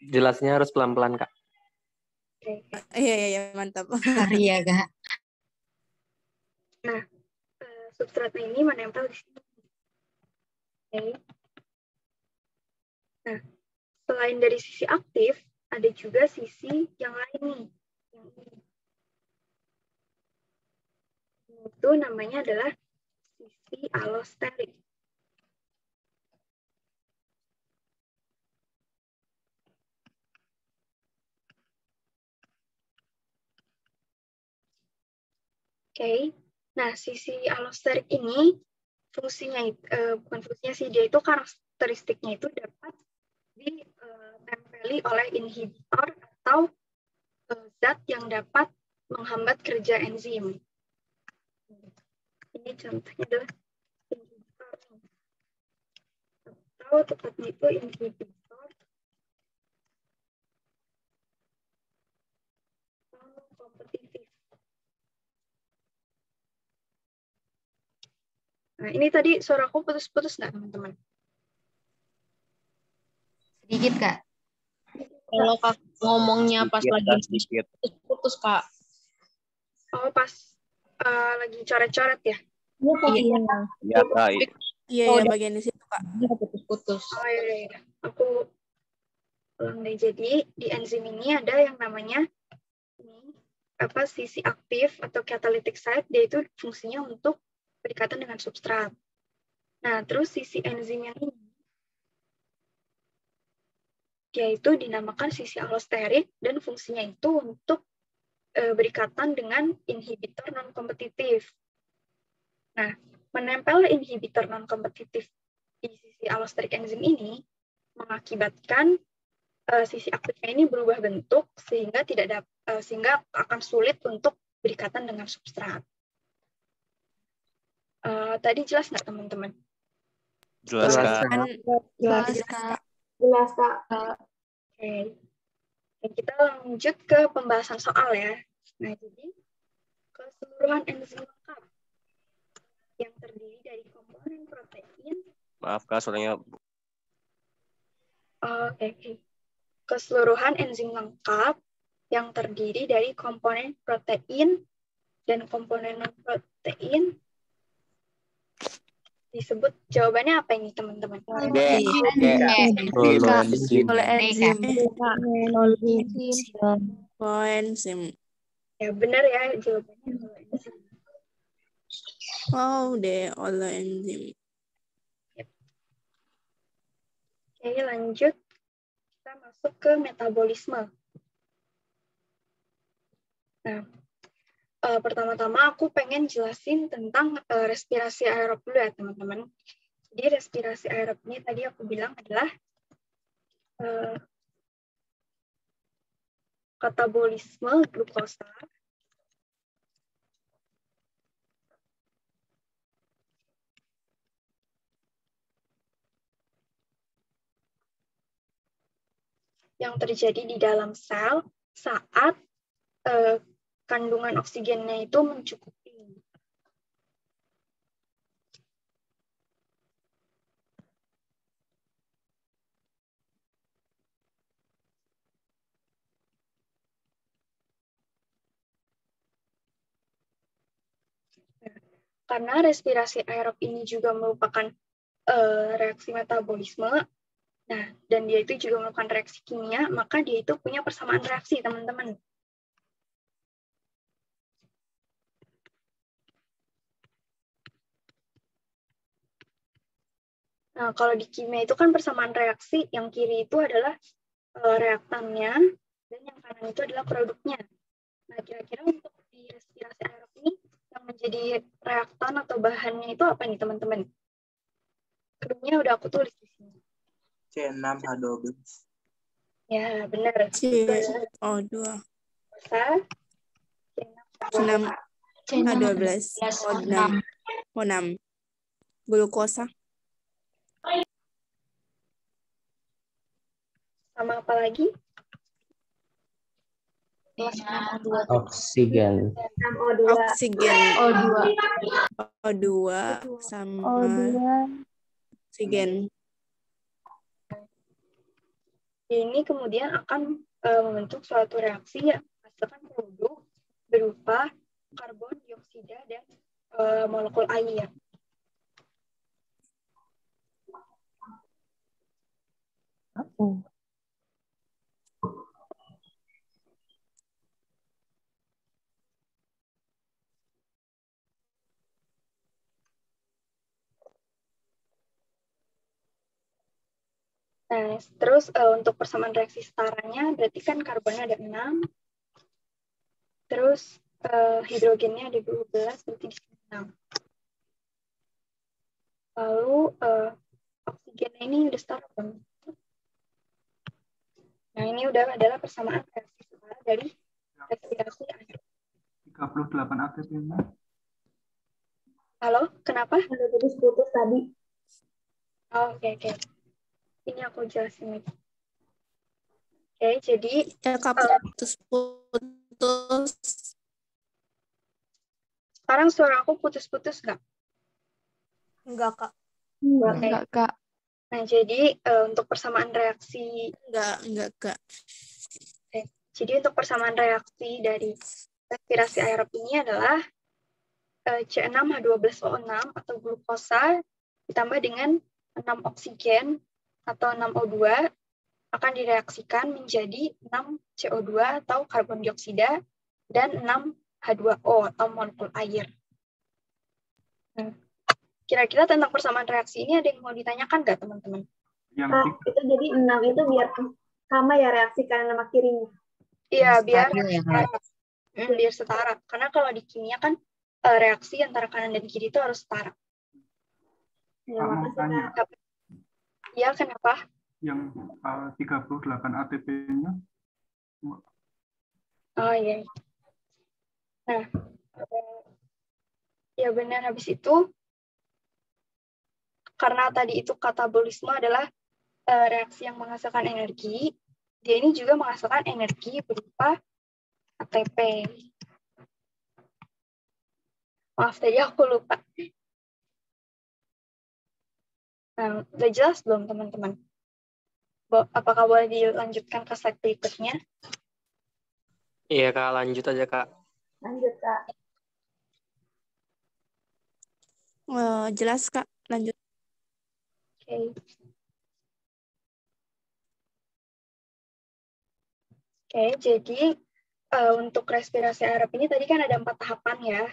jelasnya harus pelan-pelan, Kak. Iya, mantap. Iya, Kak. Nah, substratnya ini menempel di sini. Oke. Nah, selain dari sisi aktif, ada juga sisi yang lain nih. Yang ini. Itu namanya adalah sisi allosterik. Oke. Nah, sisi allosterik ini fungsinya bukan fungsinya sih, dia itu karakteristiknya itu dapat ditempeli oleh inhibitor atau zat yang dapat menghambat kerja enzim. Ini contohnya adalah inhibitor. Atau tepatnya itu inhibitor kompetitif. Nah, ini tadi suaraku putus-putus nggak, teman-teman? Sedikit, Kak. Kalau Kak ngomongnya pas lagi putus, Kak. Oh, pas lagi coret-coret ya? Iya, Kak. Iya, bagian di situ, Kak. Putus-putus. Oh, iya. Aku ulang deh. Jadi, di enzim ini ada yang namanya sisi aktif atau catalytic site, dia itu fungsinya untuk berikatan dengan substrat. Nah, terus sisi enzim yang ini, dia itu dinamakan sisi allosterik dan fungsinya itu untuk berikatan dengan inhibitor non-kompetitif. Nah, menempel inhibitor non-kompetitif di sisi allosterik enzim ini mengakibatkan sisi aktifnya ini berubah bentuk sehingga sehingga akan sulit untuk berikatan dengan substrat. Tadi jelas nggak, teman-teman? Jelas, Kak. Jelas, Kak. Oke. Kita lanjut ke pembahasan soal ya. Nah, jadi keseluruhan enzim lengkap yang terdiri dari komponen protein. Maaf, Kak, suaranya. Oke. Keseluruhan enzim lengkap yang terdiri dari komponen protein dan komponen non-protein disebut jawabannya apa ini teman-teman? Oleh enzim. Koenzim. Ya benar ya jawabannya koenzim. Wow deh, oleh enzim. Oke, lanjut. Kita masuk ke metabolisme. Nah, pertama-tama aku pengen jelasin tentang respirasi aerob dulu ya, teman-teman. Jadi respirasi aerob ini tadi aku bilang adalah katabolisme glukosa yang terjadi di dalam sel saat kandungan oksigennya itu mencukupi. Karena respirasi aerob ini juga merupakan reaksi metabolisme, nah, dan dia itu juga merupakan reaksi kimia, maka dia itu punya persamaan reaksi, teman-teman. Nah, kalau di kimia itu kan persamaan reaksi, yang kiri itu adalah reaktannya, dan yang kanan itu adalah produknya. Nah, kira-kira untuk di respirasi aerob ini, yang menjadi reaktan atau bahannya itu apa nih, teman-teman? Krunya udah aku tulis di sini. C6H12. Ya, benar. CO2. C6H12. O6. Glukosa. Sama apa lagi? Oksigen. O2 sama oksigen. Ini kemudian akan membentuk suatu reaksi yang menghasilkan produk berupa karbon dioksida dan molekul air. Nah, terus untuk persamaan reaksi setaranya, berarti kan karbonnya ada 6, terus hidrogennya ada 12, berarti di sini 6. Lalu oksigennya ini udah setara belum? Nah, ini udah adalah persamaan reaksi setara dari respirasi air. 38 ATP. Halo, kenapa? Ada putus tadi. Oh, oke. Ini aku jelasin lagi. Oke, jadi putus. Sekarang suara aku putus-putus nggak? Enggak, Kak. Enggak, Kak. Nah, jadi untuk persamaan reaksi enggak, Kak. Oke. Jadi untuk persamaan reaksi dari respirasi aerob ini adalah C6H12O6 atau glukosa ditambah dengan 6 oksigen atau 6 O2 akan direaksikan menjadi 6 CO2 atau karbon dioksida dan 6 H2O atau molekul air. Kira-kira tentang persamaan reaksi ini ada yang mau ditanyakan nggak, teman-teman? Itu jadi 6 itu biar sama ya reaksi kanan sama kirinya. Iya, biar setara. Karena kalau di kimia kan reaksi antara kanan dan kiri itu harus setara. Ya, makasih, Kak. Iya, kenapa? Yang 38 ATP-nya. Oh iya. Nah, ya benar, habis itu karena tadi itu katabolisme adalah reaksi yang menghasilkan energi, dia ini juga menghasilkan energi berupa ATP. Maaf tadi aku lupa. Nah, udah jelas belum, teman-teman? Apakah boleh dilanjutkan ke slide berikutnya? Iya, Kak. Lanjut aja, Kak. Lanjut, Kak. Jelas, Kak. lanjut. Oke. Oke, jadi untuk respirasi aerob ini tadi kan ada 4 tahapan ya.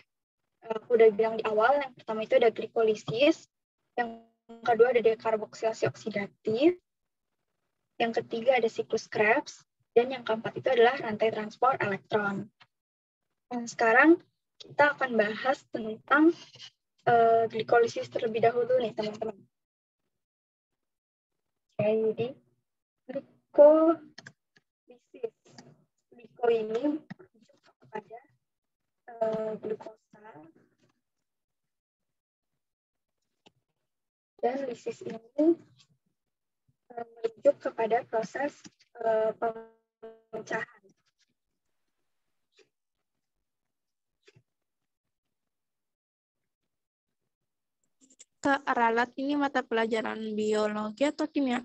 Aku udah bilang di awal, yang pertama itu ada glikolisis, yang kedua ada dekarboksilasi oksidatif, yang ketiga ada siklus Krebs, dan yang keempat itu adalah rantai transport elektron. Dan sekarang kita akan bahas tentang glikolisis terlebih dahulu nih teman-teman. Oke, jadi glikolisis. Gliko ini merujuk kepada glukosa, dan lisis ini merujuk kepada proses pemecahan. Kak, ralat ini mata pelajaran biologi atau kimia?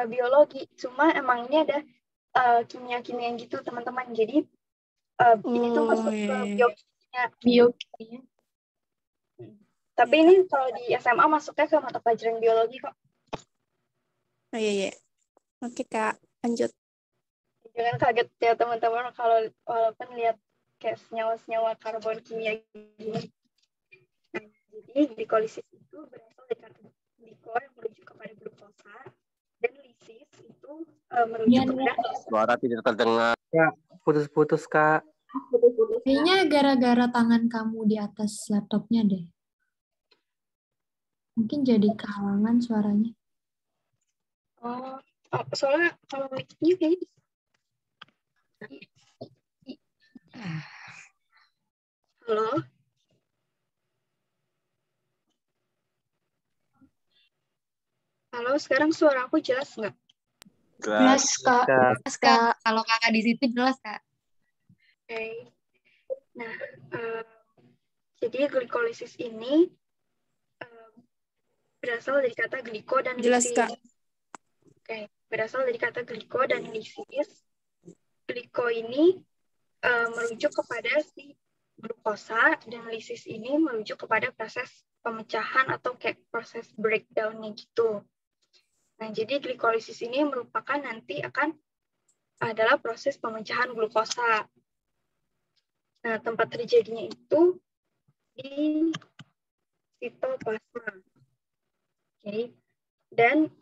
Biologi, cuma emang ini ada kimia-kimia gitu teman-teman. Jadi ini tuh masuk ke biokimia. Biokimia. Tapi ini kalau di SMA masuknya ke mata pelajaran biologi kok. Oh iya. Oke Kak, lanjut. Jangan kaget ya teman-teman kalau walaupun lihat kayak senyawa-senyawa karbon kimia gini. Nah, jadi glikolisis itu berasal dari kata gliko yang merujuk kepada glukosa, dan lisis itu merujuk kepada Suara tidak terdengar. Ya, putus-putus, Kak. Kayaknya gara-gara tangan kamu di atas laptopnya deh. Mungkin jadi kehalangan suaranya. Oh, soalnya kalau mic-nya kayaknya halo? Halo, sekarang suara aku jelas nggak? Jelas, Kak. Jelas, Kak. Kalau Kakak di situ jelas, Kak. Oke. Nah, jadi glikolisis ini berasal dari kata gliko dan Jelas, lisis. Kak. Oke, berasal dari kata gliko dan lisis. Gliko ini merujuk kepada si glukosa, dan lisis ini merujuk kepada proses pemecahan atau kayak proses breakdown-nya gitu. Nah, jadi glikolisis ini merupakan nanti adalah proses pemecahan glukosa. Nah, tempat terjadinya itu di sitoplasma. Oke. Dan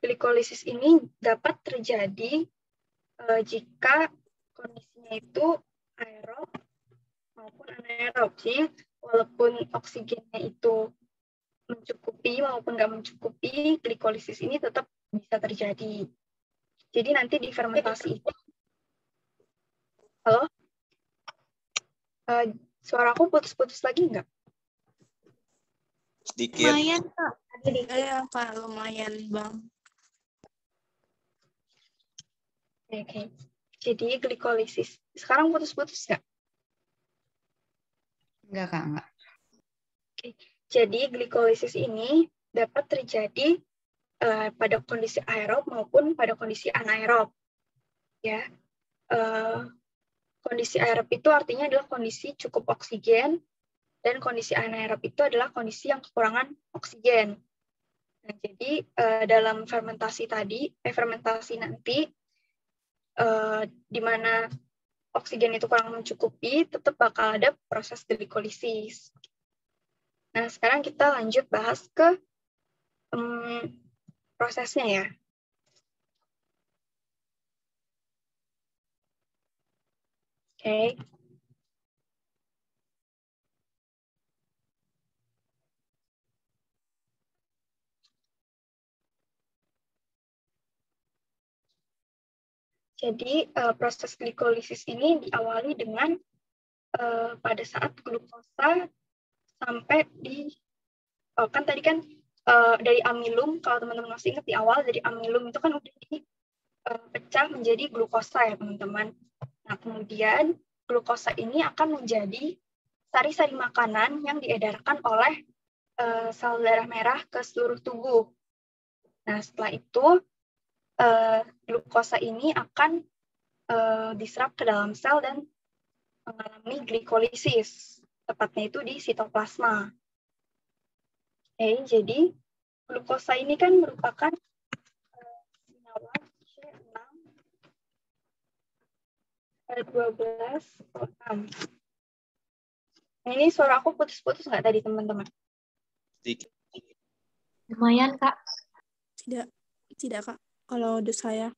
glikolisis ini dapat terjadi jika kondisinya itu aerob maupun anaerob. Jadi, walaupun oksigennya itu mencukupi maupun nggak mencukupi, glikolisis ini tetap bisa terjadi. Jadi nanti di fermentasi itu, halo? Suaraku putus-putus lagi nggak? Sedikit. Lumayan, Kak. Iya, Kak. Lumayan, Bang. Oke. Jadi glikolisis. Sekarang putus-putus nggak? Enggak, Kak. Enggak. Oke. Jadi glikolisis ini dapat terjadi pada kondisi aerob maupun pada kondisi anaerob. Ya. Kondisi aerob itu artinya adalah kondisi cukup oksigen, dan kondisi anaerob itu adalah kondisi yang kekurangan oksigen. Nah, jadi dalam fermentasi nanti di mana oksigen itu kurang mencukupi, tetap bakal ada proses glikolisis. Nah, sekarang kita lanjut bahas ke prosesnya ya. Oke. Jadi proses glikolisis ini diawali dengan pada saat glukosa sampai di kan tadi kan dari amilum, kalau teman-teman masih ingat di awal, dari amilum itu kan udah dipecah menjadi glukosa ya teman-teman. Nah, kemudian glukosa ini akan menjadi sari-sari makanan yang diedarkan oleh sel darah merah ke seluruh tubuh. Nah, setelah itu glukosa ini akan diserap ke dalam sel dan mengalami glikolisis, tepatnya itu di sitoplasma. Oke, jadi glukosa ini kan merupakan senyawa C6H12O6. Nah, ini suara aku putus-putus nggak tadi, teman-teman? Sedikit. Lumayan, Kak. Tidak Kak. Kalau udah saya.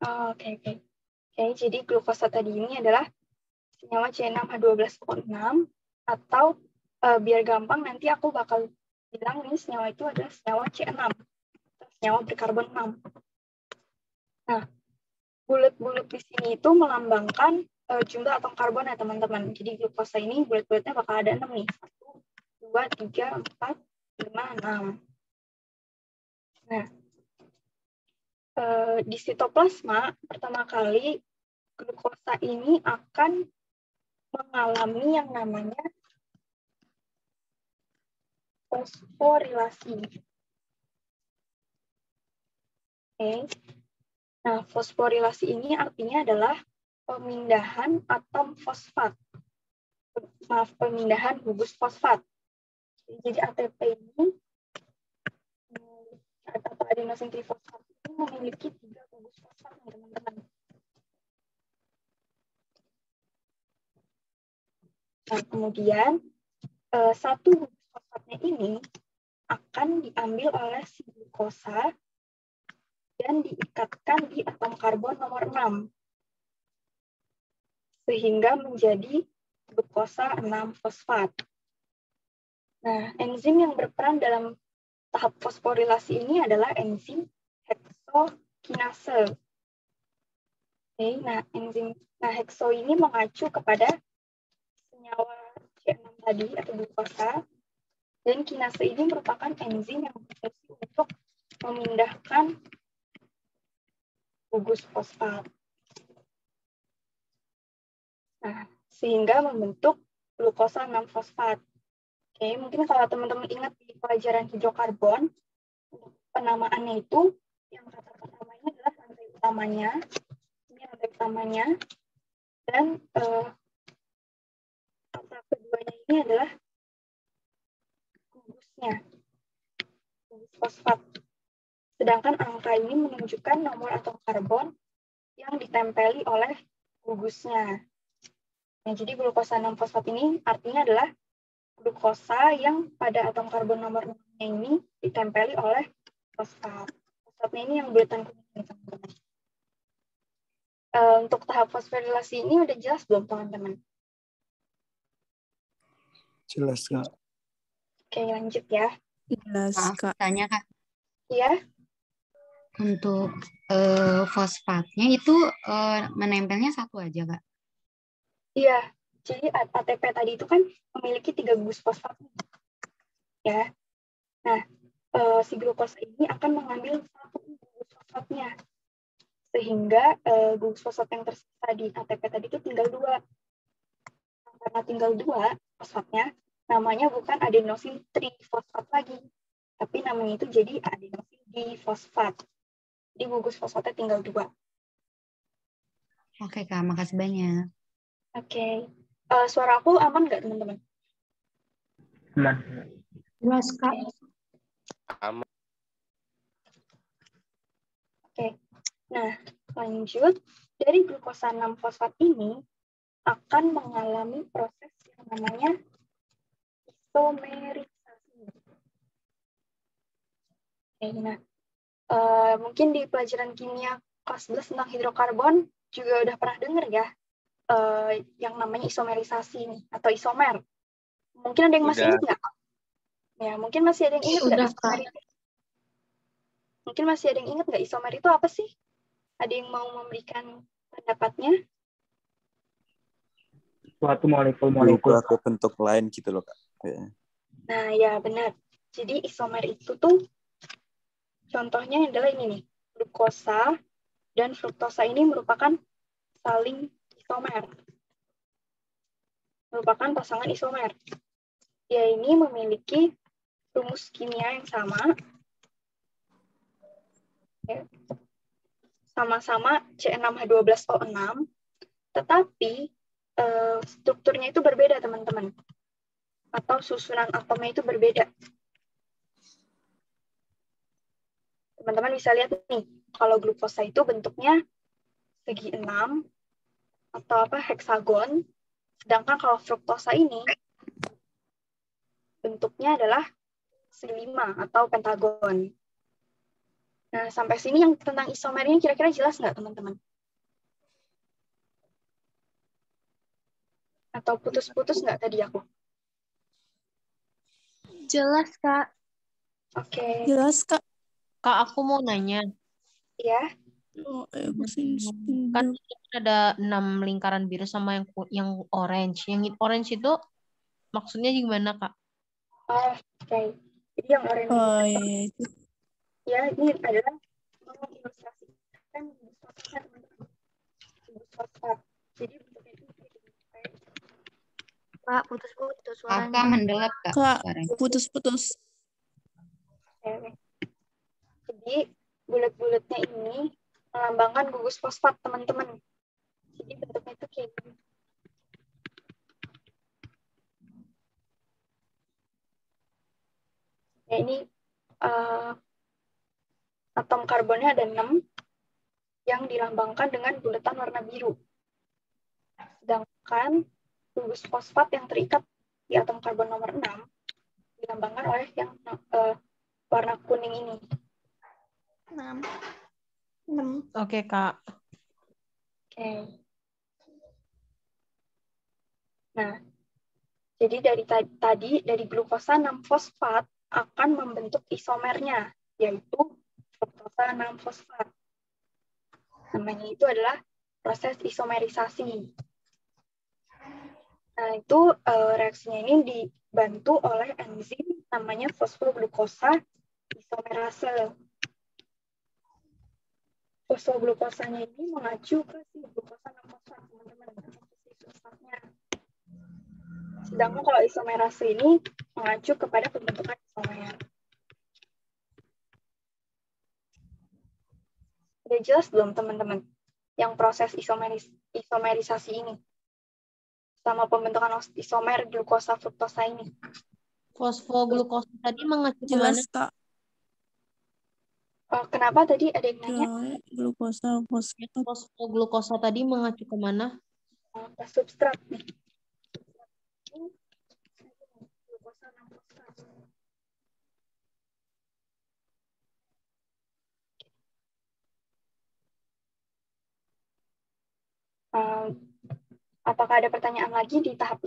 Oh, oke. Oke, jadi glukosa tadi ini adalah senyawa C6H12O6 atau biar gampang nanti aku bakal bilang ini senyawa itu adalah senyawa C6, senyawa berkarbon 6. Nah, bulat-bulat di sini itu melambangkan jumlah atom karbon ya teman-teman. Jadi glukosa ini bulat-bulatnya bakal ada 6 nih. 1, 2, 3, 4, 5, 6. Nah, di sitoplasma pertama kali glukosa ini akan mengalami yang namanya fosforilasi. Oke. Nah, fosforilasi ini artinya adalah pemindahan atom fosfat. Maaf, pemindahan gugus fosfat. Jadi ATP ini atau adenosin trifosfat ini memiliki 3 gugus fosfat, teman-teman. Nah, kemudian satu gugus fosfatnya ini akan diambil oleh si glukosa dan diikatkan di atom karbon nomor 6 sehingga menjadi glukosa 6-fosfat. Nah, enzim yang berperan dalam tahap fosforilasi ini adalah enzim heksokinase. Oke, nah hekso ini mengacu kepada senyawa C6 tadi atau glukosa, dan kinase ini merupakan enzim yang berfungsi untuk memindahkan gugus fosfat. Nah, sehingga membentuk glukosa 6-fosfat. Oke, mungkin kalau teman-teman ingat di pelajaran hidrokarbon, penamaannya itu yang kata pertamanya adalah rantai utamanya, ini rantai utamanya, dan kata keduanya ini adalah gugusnya, gugus fosfat. Sedangkan angka ini menunjukkan nomor atom karbon yang ditempeli oleh gugusnya. Nah, jadi glukosa 6-fosfat ini artinya adalah glukosa yang pada atom karbon nomor 6-nya ini ditempeli oleh fosfat. Fosfatnya ini yang bulatan kuning, teman-teman. Untuk tahap fosforilasi ini udah jelas belum, teman-teman? Jelas, Kak. Oke, lanjut ya. Jelas, Kak. Tanya, Kak. Iya. Untuk fosfatnya itu menempelnya satu aja, Kak? Iya. Jadi ATP tadi itu kan memiliki 3 gugus fosfat. Ya. Nah, si glukosa ini akan mengambil satu gugus fosfatnya. Sehingga gugus fosfat yang tersisa di ATP tadi itu tinggal 2. Karena tinggal 2 fosfatnya, namanya bukan adenosin trifosfat lagi. Tapi namanya itu jadi adenosin difosfat. Jadi gugus fosfatnya tinggal 2. Oke, Kak. Makasih banyak. Oke. Suara aku aman nggak, teman-teman? Aman. Jelas, Kak. Aman. Oke. Nah, lanjut. Dari glukosa 6-fosfat ini akan mengalami proses yang namanya isomerisasi. Oke, nah, mungkin di pelajaran kimia kelas 11 tentang hidrokarbon juga udah pernah dengar ya, yang namanya isomerisasi nih, atau isomer. Mungkin ada yang masih ingat nggak? Ya, mungkin masih ada yang ingat nggak isomer itu? Mungkin masih ada yang ingat nggak isomer itu apa sih? Ada yang mau memberikan pendapatnya? Suatu molekul Berubah ke bentuk lain gitu loh, Kak. Nah, ya benar. Jadi isomer itu tuh contohnya adalah ini nih, glukosa dan fruktosa ini merupakan saling isomer. Merupakan pasangan isomer. Dia ini memiliki rumus kimia yang sama. Sama-sama C6H12O6, tetapi strukturnya itu berbeda, teman-teman. Atau susunan atomnya itu berbeda. teman-teman bisa lihat nih, kalau glukosa itu bentuknya segi 6 atau heksagon, sedangkan kalau fruktosa ini bentuknya adalah segi 5 atau pentagon. Nah, sampai sini yang tentang isomernya kira-kira jelas nggak, teman-teman? Atau putus-putus nggak tadi aku? Jelas, Kak. Oke. Jelas, Kak. Kak, aku mau nanya. Ya. Kan ada 6 lingkaran biru sama yang orange. Yang orange itu maksudnya gimana, Kak? Oh, oke. Jadi yang orange itu, ya ini adalah mengilustrasikan gugus fosfat, teman-teman. Gugus fosfat. Jadi bentuknya itu kayak Kak, putus-putus suaranya. Kakak mendelap, Kak. Kak, suaranya. putus-putus. Oke. Jadi bulat-bulatnya ini melambangkan gugus fosfat, teman-teman. Jadi bentuknya itu kayak gini. Ya, ini atom karbonnya ada 6 yang dilambangkan dengan bulatan warna biru. Sedangkan gugus fosfat yang terikat di atom karbon nomor 6 dilambangkan oleh yang warna kuning ini. 6. Oke, Kak. Oke. Nah, jadi dari glukosa 6-fosfat akan membentuk isomernya, yaitu fruktosa 6-fosfat. Namanya itu adalah proses isomerisasi. Nah, itu reaksinya ini dibantu oleh enzim namanya fosfoglukosa isomerase. Fosfoglukosanya ini mengacu ke si glukosa 6-fosfat, teman-teman. Sedangkan kalau isomerase ini mengacu kepada pembentukan isomer. Udah jelas belum, teman-teman? Yang proses isomerisasi ini sama pembentukan isomer glukosa fruktosa ini. Fosfoglukosa tadi mengacu Jelas, kemana? Kak. Kenapa tadi ada yang nanya? Glukosa, fosfat. Fosfoglukosa tadi mengacu kemana? Ke substrat nih. Glukosa 6-fosfat. Apakah ada pertanyaan lagi di tahap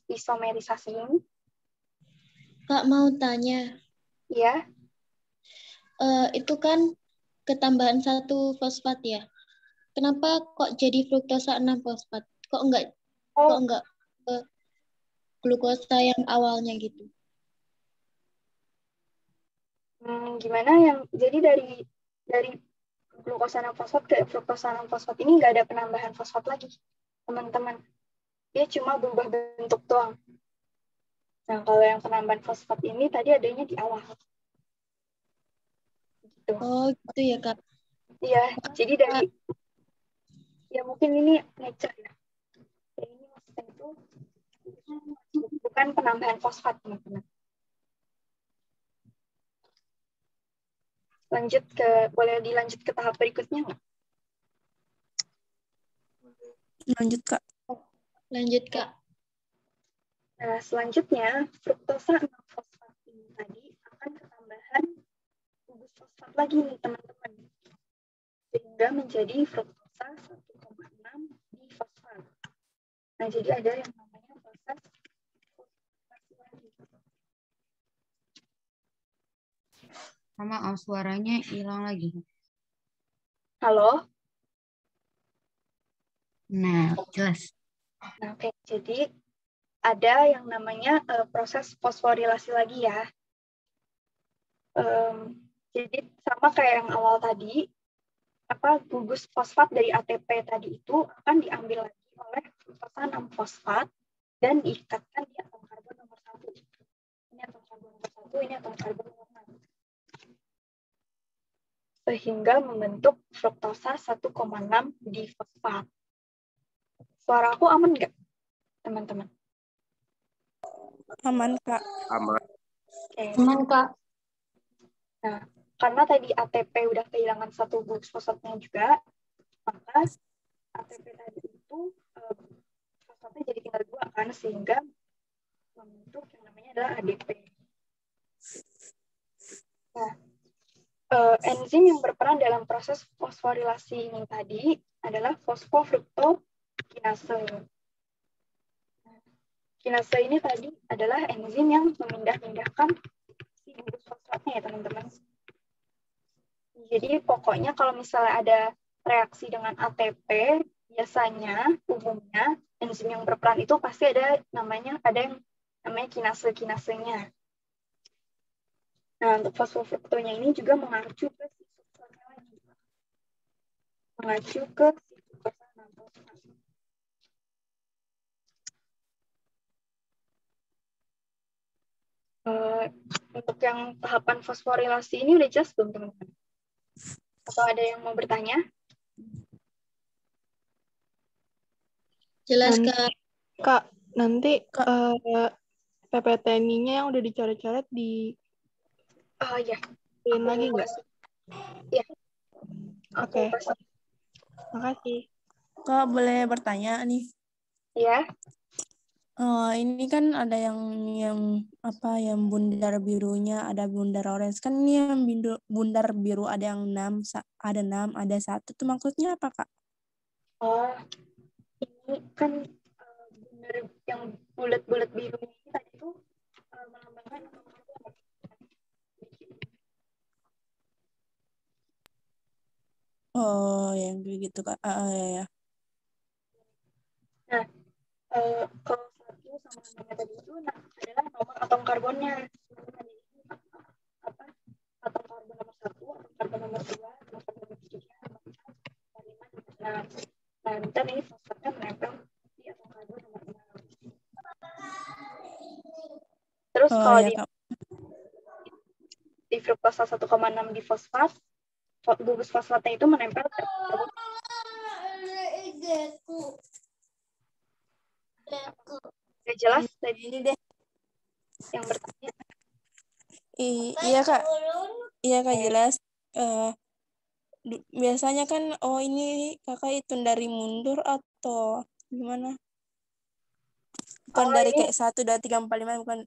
isomerisasi ini? Kak mau tanya. Ya. Itu kan ketambahan 1 fosfat ya. Kenapa kok jadi fruktosa 6 fosfat? Kok enggak glukosa yang awalnya gitu? Gimana yang jadi dari glukosa 6 fosfat ke fruktosa 6 fosfat ini nggak ada penambahan fosfat lagi, teman-teman. Dia cuma berubah bentuk doang. Nah, kalau yang penambahan fosfat ini tadi adanya di awal. Gitu. Oh, gitu ya, Kak. Iya, jadi dari ya mungkin ini nature ya. Ini maksudnya itu bukan penambahan fosfat, teman-teman. Boleh dilanjut ke tahap berikutnya nggak? Lanjut, Kak. Lanjut, Kak. Nah, selanjutnya, fruktosa 6-fosfat ini tadi akan ketambahan gugus fosfat lagi nih, teman-teman. Sehingga menjadi fruktosa 1,6 difosfat. Nah, jadi ada yang namanya proses fosfatasi lagi. Maaf, suaranya hilang lagi. Halo? Nah, jelas. Nah, oke. Jadi, ada yang namanya proses fosforilasi lagi ya. Jadi, sama kayak yang awal tadi, gugus fosfat dari ATP tadi itu akan diambil lagi oleh fruktosa 6-fosfat dan diikatkan di atom karbon nomor 1. Ini atom karbon nomor 1, ini atom karbon nomor 6. Sehingga membentuk fruktosa 1,6 difosfat. Suara aku aman nggak, teman-teman? Aman, Kak. Aman. Okay. Aman, Kak. Nah, karena tadi ATP udah kehilangan satu gugus fosfatnya juga, maka ATP tadi itu fosfatnya jadi tinggal 2 kan, sehingga membentuk yang namanya adalah ADP. Nah, enzim yang berperan dalam proses fosforilasi ini tadi adalah fosfofruktokinase. Kinase ini tadi adalah enzim yang memindah-mindahkan si gugus fosfatnya ya teman-teman. Jadi pokoknya kalau misalnya ada reaksi dengan ATP, biasanya umumnya enzim yang berperan itu pasti ada yang namanya kinase-kinasenya. Nah, untuk fosfofruktonya ini juga mengacu ke si sukrosa lagi. Mengacu ke si sukrosa 6-fosfat. Untuk yang tahapan fosforilasi ini udah jelas belum teman-teman? Atau ada yang mau bertanya? Jelas, Kak. Kak, nanti PPTNI-nya yang udah dicoret-coret di Ya. lagi nggak? Iya. Oke. Makasih. Kak, boleh bertanya nih? Iya. Ini kan ada yang bundar birunya, ada bundar orange. Kan ini yang bundar biru ada yang 6, ada 6, ada 1. Itu maksudnya apa, Kak? Oh, ini kan bundar yang bulat-bulat biru ini tadi itu melambangkan Oh, yang begitu, Kak. Ya. Nah, kalau 1 sama 6 tadi itu adalah nomor atom karbonnya. Atom karbon nomor 1, atom karbon nomor 2, atom karbon nomor 3, nomor 4, nomor 5, nomor 6. Nah, ntar ini fosfatnya menempel di atom karbon nomor 6. Terus kalau di fruktosa 1,6 di fosfat, gugus fosfatnya itu menempel ke karbon. Udah jelas tadi ini deh yang bertanya? Iya, Kak. Iya, Kak, jelas. Biasanya kan, ini Kakak hitung dari mundur atau gimana? Bukan dari kayak 1, 2, 3, 4, 5, bukan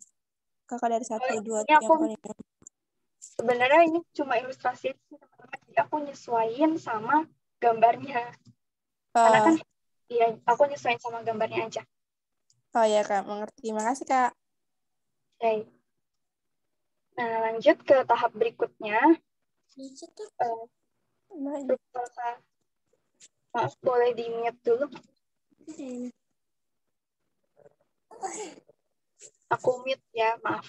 Kakak dari 1, 2, 3, 4, 5. Sebenarnya ini cuma ilustrasi sih teman-teman. Jadi aku nyesuaiin sama gambarnya. Karena kan iya, aku nyesuaiin sama gambarnya aja. Oh ya, Kak, mengerti. Makasih, Kak. Oke. Nah, lanjut ke tahap berikutnya. Fruktosa. Maaf, boleh di-mute dulu. Aku mute ya, maaf.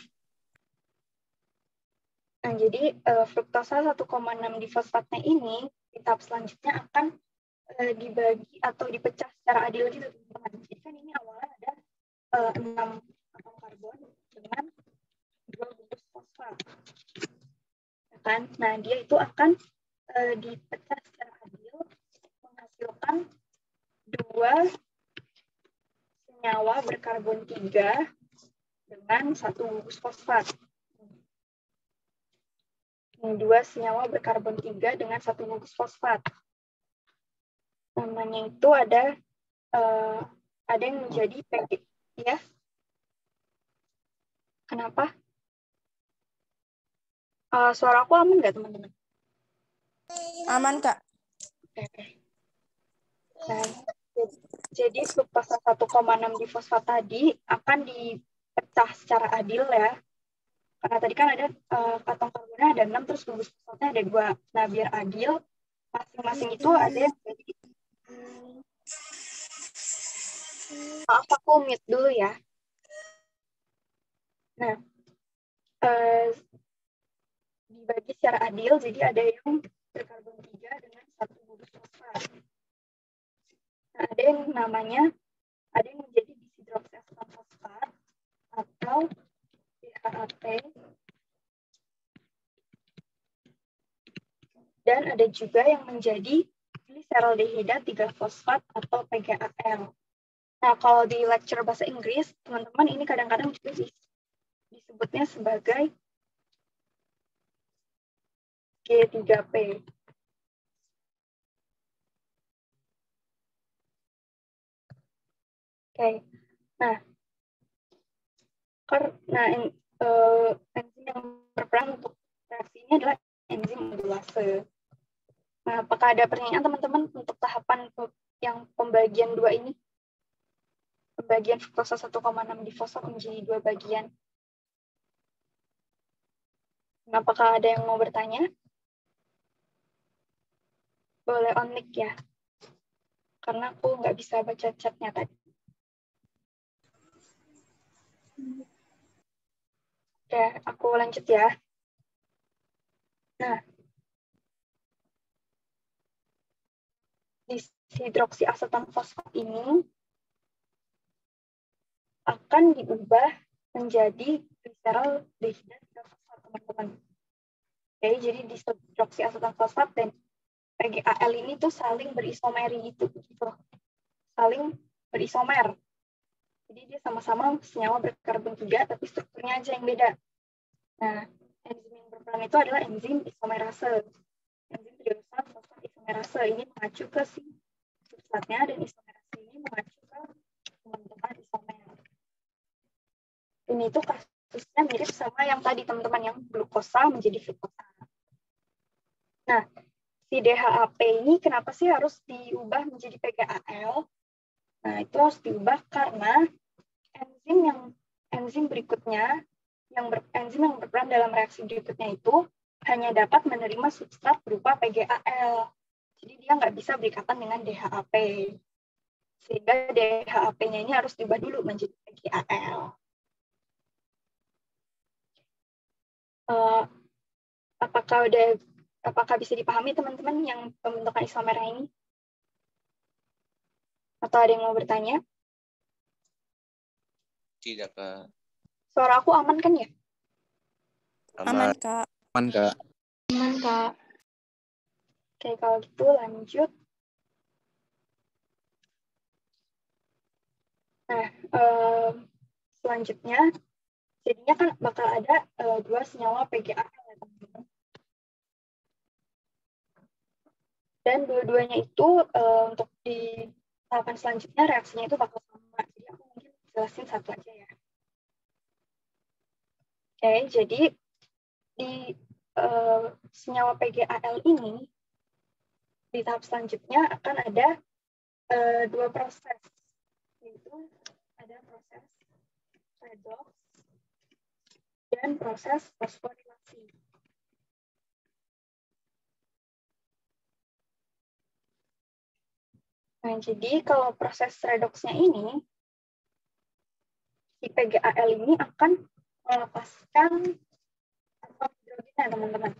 Nah, jadi fruktosa 1,6 di fosfatnya ini di tahap selanjutnya akan dibagi atau dipecah secara adil gitu, teman-teman. Jadi kan ini awalnya ada 6 atom karbon dengan 2 gugus fosfat. Kan? Nah, dia itu akan dipecah secara adil menghasilkan 2 senyawa berkarbon 3 dengan 1 gugus fosfat. 2 senyawa berkarbon 3 dengan 1 gugus fosfat. Namanya itu ada yang menjadi PG, ya. Kenapa? Suara aku aman nggak, teman-teman? Aman, Kak. Oke. Nah, jadi fruktosa 1,6 di fosfat tadi akan dipecah secara adil ya. Karena tadi kan ada atom karbonnya ada 6, terus gugus fosfatnya ada 2. Nah, biar adil, masing-masing itu ada yang jadi. Maaf, aku mute dulu ya. Nah, dibagi secara adil, jadi ada yang berkarbon 3 dengan 1 gugus fosfat. Nah, ada yang menjadi dishidroksiasetat fosfat atau DHAP. Dan ada juga yang menjadi gliseraldehida 3-fosfat atau PGAL. Nah, kalau di lecture bahasa Inggris, teman-teman ini kadang-kadang juga disebutnya sebagai G3P. Oke. Nah, enzim yang berperan untuk reaksi ini adalah enzim amilase. Nah, apakah ada pertanyaan teman-teman untuk tahapan yang pembagian 2 ini? Pembagian fruktosa 1,6 difosfat menjadi 2 bagian. Nah, apakah ada yang mau bertanya? Boleh on mic ya. Karena aku nggak bisa baca chatnya tadi. Oke, aku lanjut ya. Nah, dihidroksiasetan fosfat ini akan diubah menjadi gliserol dihidroksifosfat, teman-teman. Oke, jadi dihidroksiasetan fosfat dan PGAL ini tuh saling berisomeri gitu. Saling berisomer. Jadi dia sama-sama senyawa berkarbon 3, tapi strukturnya aja yang beda. Nah, enzim yang berperan itu adalah enzim isomerase. Enzim triosat fosfat isomerase ini mengacu ke si substratnya, dan isomerase ini mengacu ke pembentukan isomer. Ini tuh kasusnya mirip sama yang tadi, teman-teman, yang glukosa menjadi fruktosa. Nah, si DHAP ini kenapa sih harus diubah menjadi PGAL? Nah, itu harus diubah karena enzim berikutnya, enzim yang berperan dalam reaksi berikutnya itu hanya dapat menerima substrat berupa PGAL. Jadi dia nggak bisa berikatan dengan DHAP. Sehingga DHAP-nya ini harus diubah dulu menjadi PGAL. Apakah bisa dipahami, teman-teman, yang pembentukan isomernya ini? Atau ada yang mau bertanya? Tidak, Kak. Suara aku aman kan ya? Aman, Kak. Aman, Kak. Aman, Kak. Oke, kalau gitu lanjut. Nah, selanjutnya, jadinya kan bakal ada 2 senyawa PGAL ya, teman-teman. Dan dua-duanya itu untuk di tahapan selanjutnya reaksinya itu bakal sama. Jadi aku mungkin jelasin satu aja ya. Oke, jadi di senyawa PGAL ini, di tahap selanjutnya akan ada 2 proses. Yaitu ada proses redox dan proses fosforilasi. Nah, jadi kalau proses redoxnya ini, si PGAL ini akan melepaskan atom hidrogennya, teman-teman.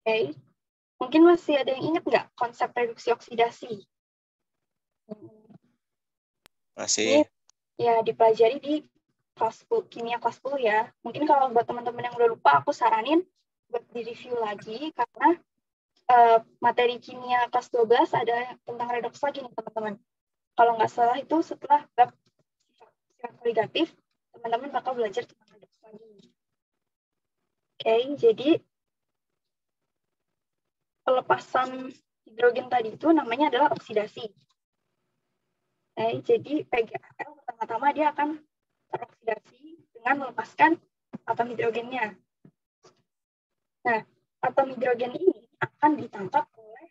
Oke. Mungkin masih ada yang ingat nggak konsep reduksi oksidasi? Masih. Ini ya dipelajari di kelas 10, kimia kelas 10 ya. Mungkin kalau buat teman-teman yang udah lupa, aku saranin buat di-review lagi, karena materi kimia kelas 12 ada tentang redox lagi nih, teman-teman. Kalau nggak salah itu setelah bab sifat koligatif, teman-teman bakal belajar tentang redox lagi. Oke, jadi pelepasan hidrogen tadi itu namanya adalah oksidasi. Jadi PGAL pertama-tama dia akan teroksidasi dengan melepaskan atom hidrogennya. Nah, atom hidrogen ini akan ditangkap oleh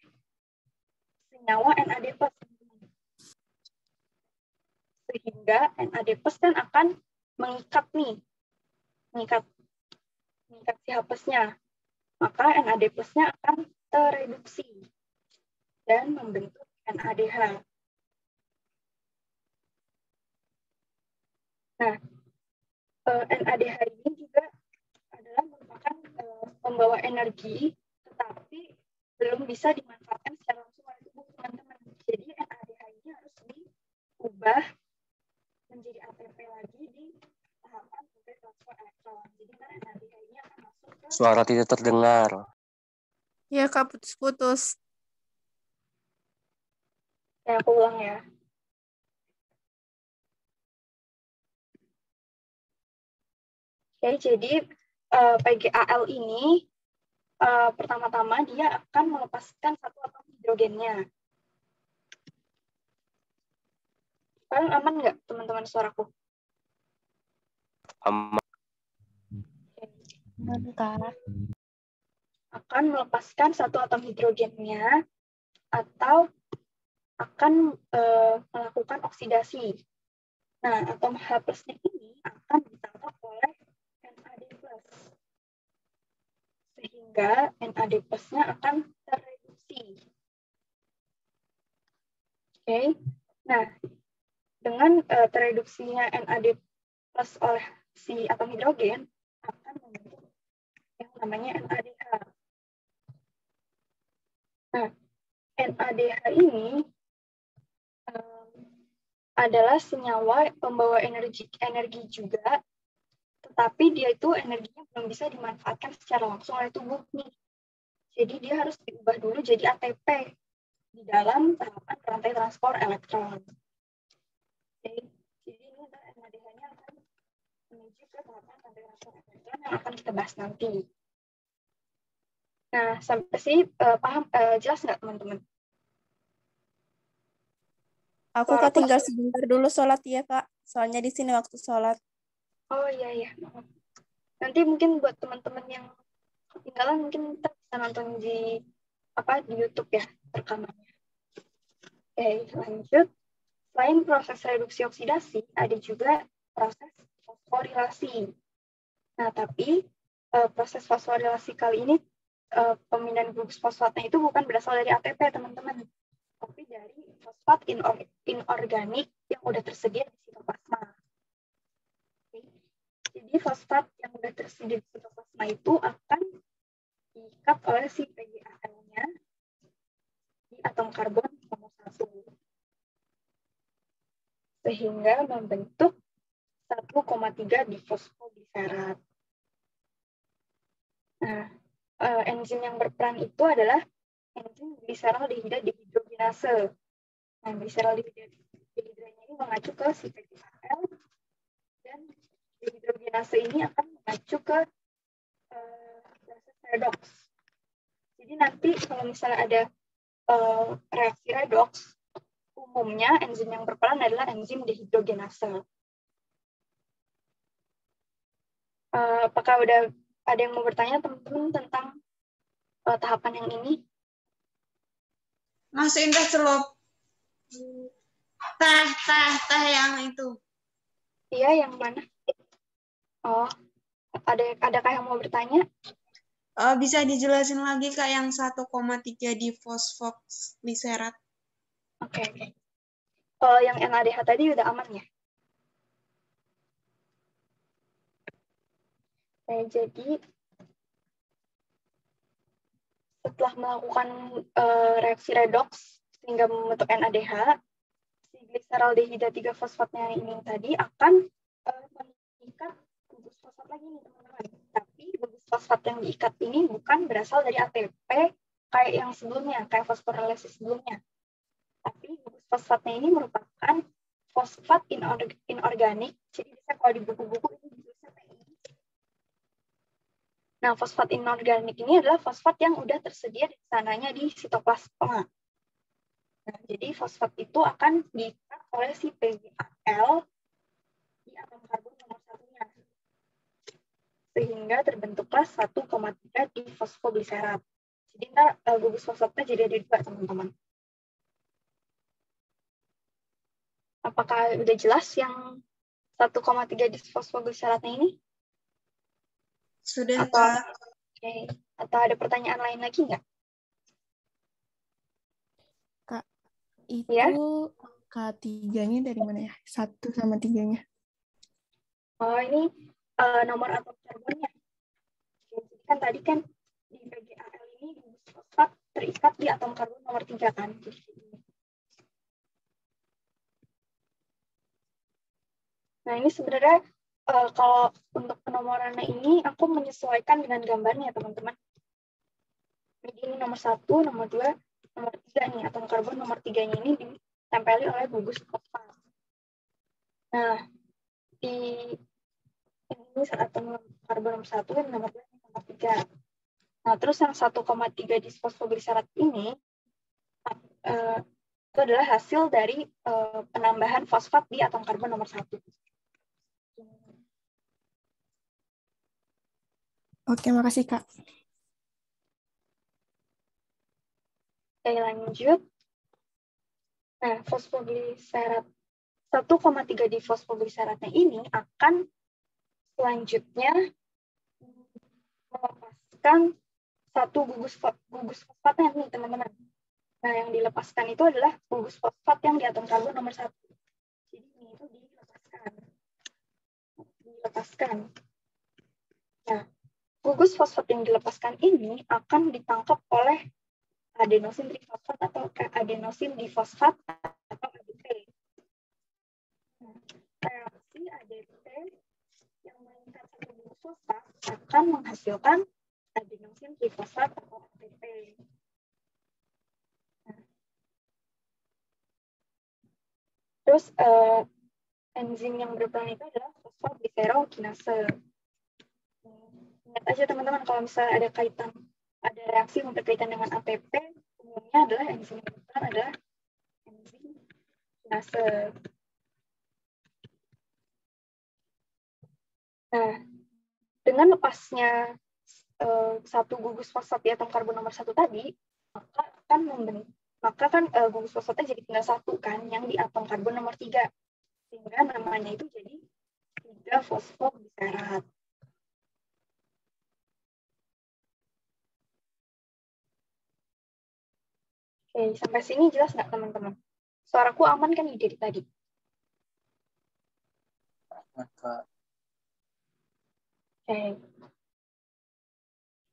senyawa NAD+. Sehingga NAD+ kan akan mengikat si H+-nya. Maka NAD+-nya akan tereduksi dan membentuk NADH. Nah, NADH ini juga adalah merupakan pembawa energi, tetapi belum bisa dimanfaatkan secara langsung oleh tubuh, teman-teman. Jadi NADH ini harus diubah menjadi ATP lagi di tahapan transfer elektron. Jadi kan NADH ini akan masuk ke... Suara tidak terdengar. Ya, Kak, putus-putus. Ya, aku ulang ya. Oke, jadi PGAL ini pertama-tama dia akan melepaskan satu atom hidrogennya. Kalian aman nggak teman-teman suaraku? Aman. Kak. Akan melepaskan satu atom hidrogennya atau akan melakukan oksidasi. Nah, atom H plusnya ini akan ditangkap oleh NAD+. Sehingga NAD plusnya akan terreduksi. Oke. Nah, dengan terreduksinya NAD plus oleh si atom hidrogen akan membentuk yang namanya NADH. Nah, NADH ini adalah senyawa pembawa energi juga, tetapi dia itu energinya belum bisa dimanfaatkan secara langsung oleh tubuh nih. Jadi dia harus diubah dulu jadi ATP di dalam tahapan rantai transport elektron. Jadi ini NADH-nya akan menuju ke tahapan rantai transport elektron yang akan kita bahas nanti. Nah, sampai sini paham, jelas nggak teman-teman? Aku Kak tinggal sebentar dulu sholat ya Kak. Soalnya di sini waktu sholat. Oh iya. Nanti mungkin buat teman-teman yang ketinggalan mungkin kita bisa nonton di YouTube ya rekamannya. Oke, lanjut. Selain proses reduksi oksidasi, ada juga proses fosforilasi. Nah, tapi proses fosforilasi kali ini pemindahan gugus fosfatnya itu bukan berasal dari ATP, teman-teman. Tapi dari fosfat inorganik yang udah tersedia di sitoplasma. Jadi fosfat yang udah tersedia di sitoplasma itu akan diikat oleh si PGAL-nya di atom karbon nomor 1. Sehingga membentuk 1,3 difosfogliserat. Nah, enzim yang berperan itu adalah enzim gliseraldehida dehidrogenase. Nah, gliseraldehidanya ini mengacu ke si PGAL dan dehidrogenase ini akan mengacu ke proses redox. Jadi nanti kalau misalnya ada reaksi redox, umumnya enzim yang berperan adalah enzim dehidrogenase. Apakah udah ada yang mau bertanya teman-teman tentang tahapan yang ini? Masukin teh celup. Teh yang itu. Iya, yang mana? Oh, adakah yang mau bertanya? Bisa dijelasin lagi Kak yang 1,3 difosfogliserat. Oke. Kalau yang NADH tadi udah aman ya? Jadi setelah melakukan reaksi redox sehingga membentuk NADH, si gliseraldehida 3 fosfatnya ini tadi akan mengikat gugus fosfat lagi nih teman-teman. Tapi gugus fosfat yang diikat ini bukan berasal dari ATP kayak yang sebelumnya, kayak fosforilasis sebelumnya. Tapi gugus fosfatnya ini merupakan fosfat inorganik. Jadi bisa kalau di buku-buku ini ditulisnya PI. Nah, fosfat inorganik ini adalah fosfat yang udah tersedia di sananya di sitoplasma. Nah, jadi fosfat itu akan diikat oleh si PGAL di atom karbon nomor 1-nya. Sehingga terbentuklah 1,3 difosfogliserat. Jadi ntar gugus fosfatnya jadi ada 2, teman-teman. Apakah udah jelas yang 1,3 difosfogliseratnya ini? Sudah, Kak. Okay. Atau ada pertanyaan lain lagi nggak? Kak, itu ya? K3-nya dari mana ya? 1 sama 3-nya. Oh, ini nomor atom karbonnya. Jadi kan tadi kan di PGAL ini gugus fosfat terikat di atom karbon nomor 3 kan. Nah, ini sebenarnya kalau untuk penomorannya ini aku menyesuaikan dengan gambarnya, teman-teman. Jadi ini nomor 1, nomor 2, nomor 3 nih. Atom karbon nomor 3-nya ini ditempeli oleh gugus fosfat. Nah, di ini atom karbon nomor 1, nomor 2, nomor 3. Nah, terus yang 1,3 disfosfogliserat ini itu adalah hasil dari penambahan fosfat di atom karbon nomor 1. Oke, makasih Kak. Oke, lanjut. Nah, fosfogliserat 1,3 disfosfogliseratnya ini akan selanjutnya melepaskan satu gugus fosfatnya nih, teman-teman. Nah, yang dilepaskan itu adalah gugus fosfat yang di atom karbon nomor 1. Jadi ini itu dilepaskan. Nah, gugus fosfat yang dilepaskan ini akan ditangkap oleh adenosin trifosfat atau adenosin difosfat atau ADP. Nah, reaksi ADP yang mengikat satu gugus fosfat akan menghasilkan adenosin trifosfat atau ATP. Terus enzim yang berperan itu adalah fosfogliserokinase. Ingat aja teman-teman, kalau misalnya ada reaksi yang berkaitan dengan ATP, umumnya adalah enzim yang berperan adalah enzim kinase. Nah, dengan lepasnya satu gugus fosfat di atom karbon nomor 1 tadi, maka kan gugus fosfatnya jadi tinggal satu kan, yang di atom karbon nomor 3. Sehingga namanya itu jadi 3 fosfogliserat. Oke, sampai sini jelas nggak teman-teman? Suaraku aman kan nih dari tadi? Kak. Oke.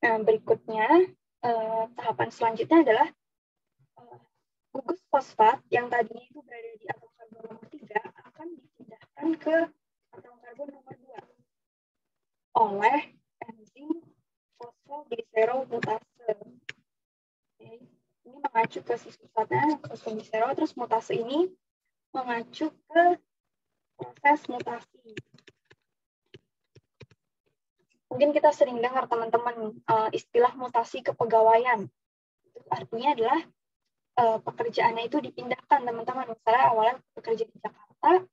Nah, berikutnya, tahapan selanjutnya adalah gugus fosfat yang tadinya itu berada di atom karbon nomor 3 akan dipindahkan ke atom karbon nomor 2 oleh enzim fosfogliseromutase. Oke. Ini mengacu ke sifat-sifatnya fosfoglisero, terus mutase ini mengacu ke proses mutasi. Mungkin kita sering dengar teman-teman istilah mutasi kepegawaian. Itu artinya adalah pekerjaannya itu dipindahkan teman-teman. Misalnya awalnya bekerja di Jakarta,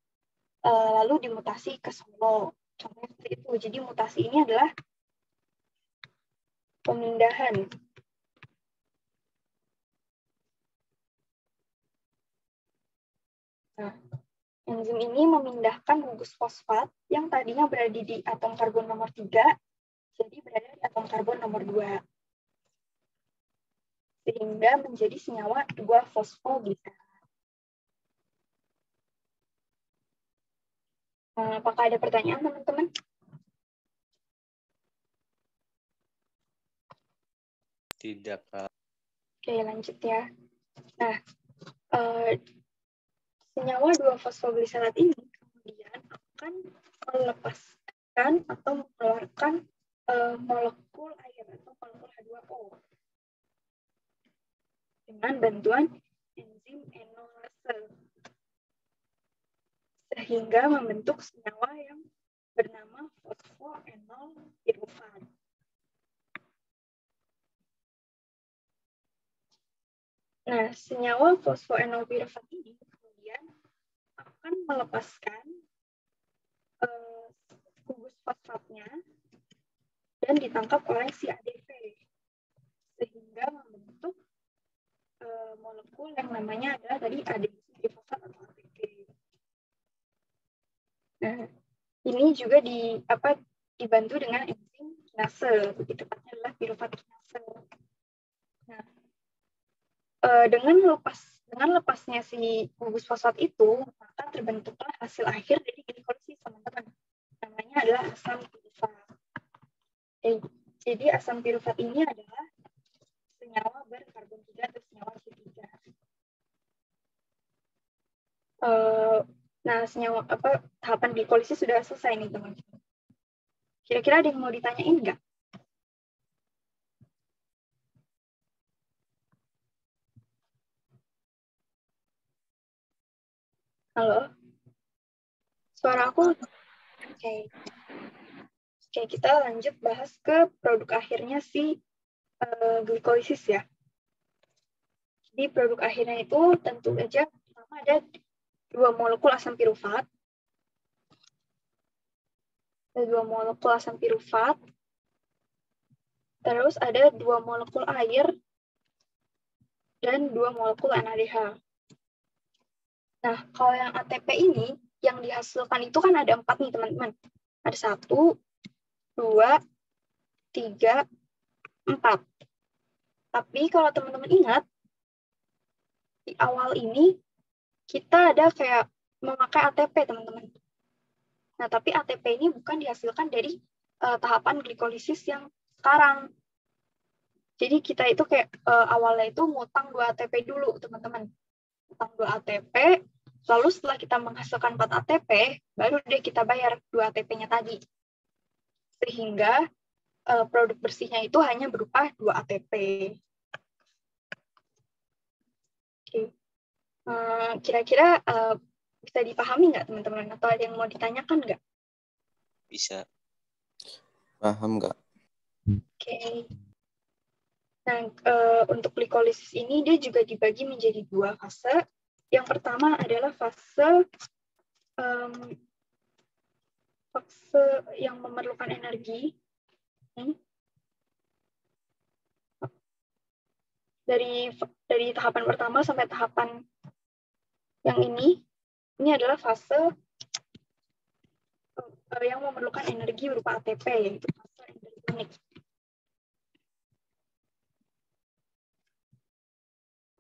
lalu dimutasi ke Solo. Contohnya seperti itu. Jadi mutasi ini adalah pemindahan. Nah, enzim ini memindahkan gugus fosfat yang tadinya berada di atom karbon nomor 3 jadi berada di atom karbon nomor 2. Sehingga menjadi senyawa 2-fosfogliserat. Apakah ada pertanyaan, teman-teman? Tidak, Kak. Oke, lanjut ya. Nah, senyawa 2-fosfogliserat ini kemudian akan melepaskan atau mengeluarkan molekul air atau molekul H2O dengan bantuan enzim enolase sehingga membentuk senyawa yang bernama fosfoenol pirufat. Nah, senyawa fosfoenol pirufat ini kemudian akan melepaskan gugus fosfatnya dan ditangkap oleh si ADP sehingga membentuk molekul yang namanya adalah tadi adenosin trifosfat atau ATP. Nah, ini juga dibantu dengan enzim kinase, lebih tepatnya adalah pirufat kinase. Nah, dengan lepasnya si gugus fosfat itu, maka terbentuklah hasil akhir dari glikolisis, teman-teman. Namanya adalah asam pirufat. Jadi asam pirufat ini adalah senyawa berkarbon 3 atau senyawa C3. Nah, tahapan glikolisis sudah selesai nih, teman-teman. Kira-kira ada yang mau ditanyain nggak? Halo? Suara aku? Oke. Oke, kita lanjut bahas ke produk akhirnya si glikolisis ya. Jadi produk akhirnya itu tentu saja pertama ada 2 molekul asam pirufat. Ada 2 molekul asam pirufat. Terus ada 2 molekul air dan 2 molekul NADH. Nah, kalau yang ATP ini yang dihasilkan itu kan ada 4 nih teman-teman. Ada 1, 2, 3, 4. Tapi kalau teman-teman ingat, di awal ini kita ada kayak memakai ATP, teman-teman. Nah, tapi ATP ini bukan dihasilkan dari tahapan glikolisis yang sekarang. Jadi kita itu kayak awalnya itu ngutang 2 ATP dulu, teman-teman. Ngutang 2 ATP, lalu setelah kita menghasilkan 4 ATP, baru deh kita bayar 2 ATP-nya tadi. Sehingga produk bersihnya itu hanya berupa 2 ATP. Oke. Kira-kira bisa dipahami nggak teman-teman? Atau ada yang mau ditanyakan nggak? Bisa. Paham nggak? Oke. Nah, untuk glikolisis ini dia juga dibagi menjadi 2 fase. Yang pertama adalah fase yang memerlukan energi. Dari tahapan pertama sampai tahapan yang ini adalah fase yang memerlukan energi berupa ATP, yaitu fase endergonik.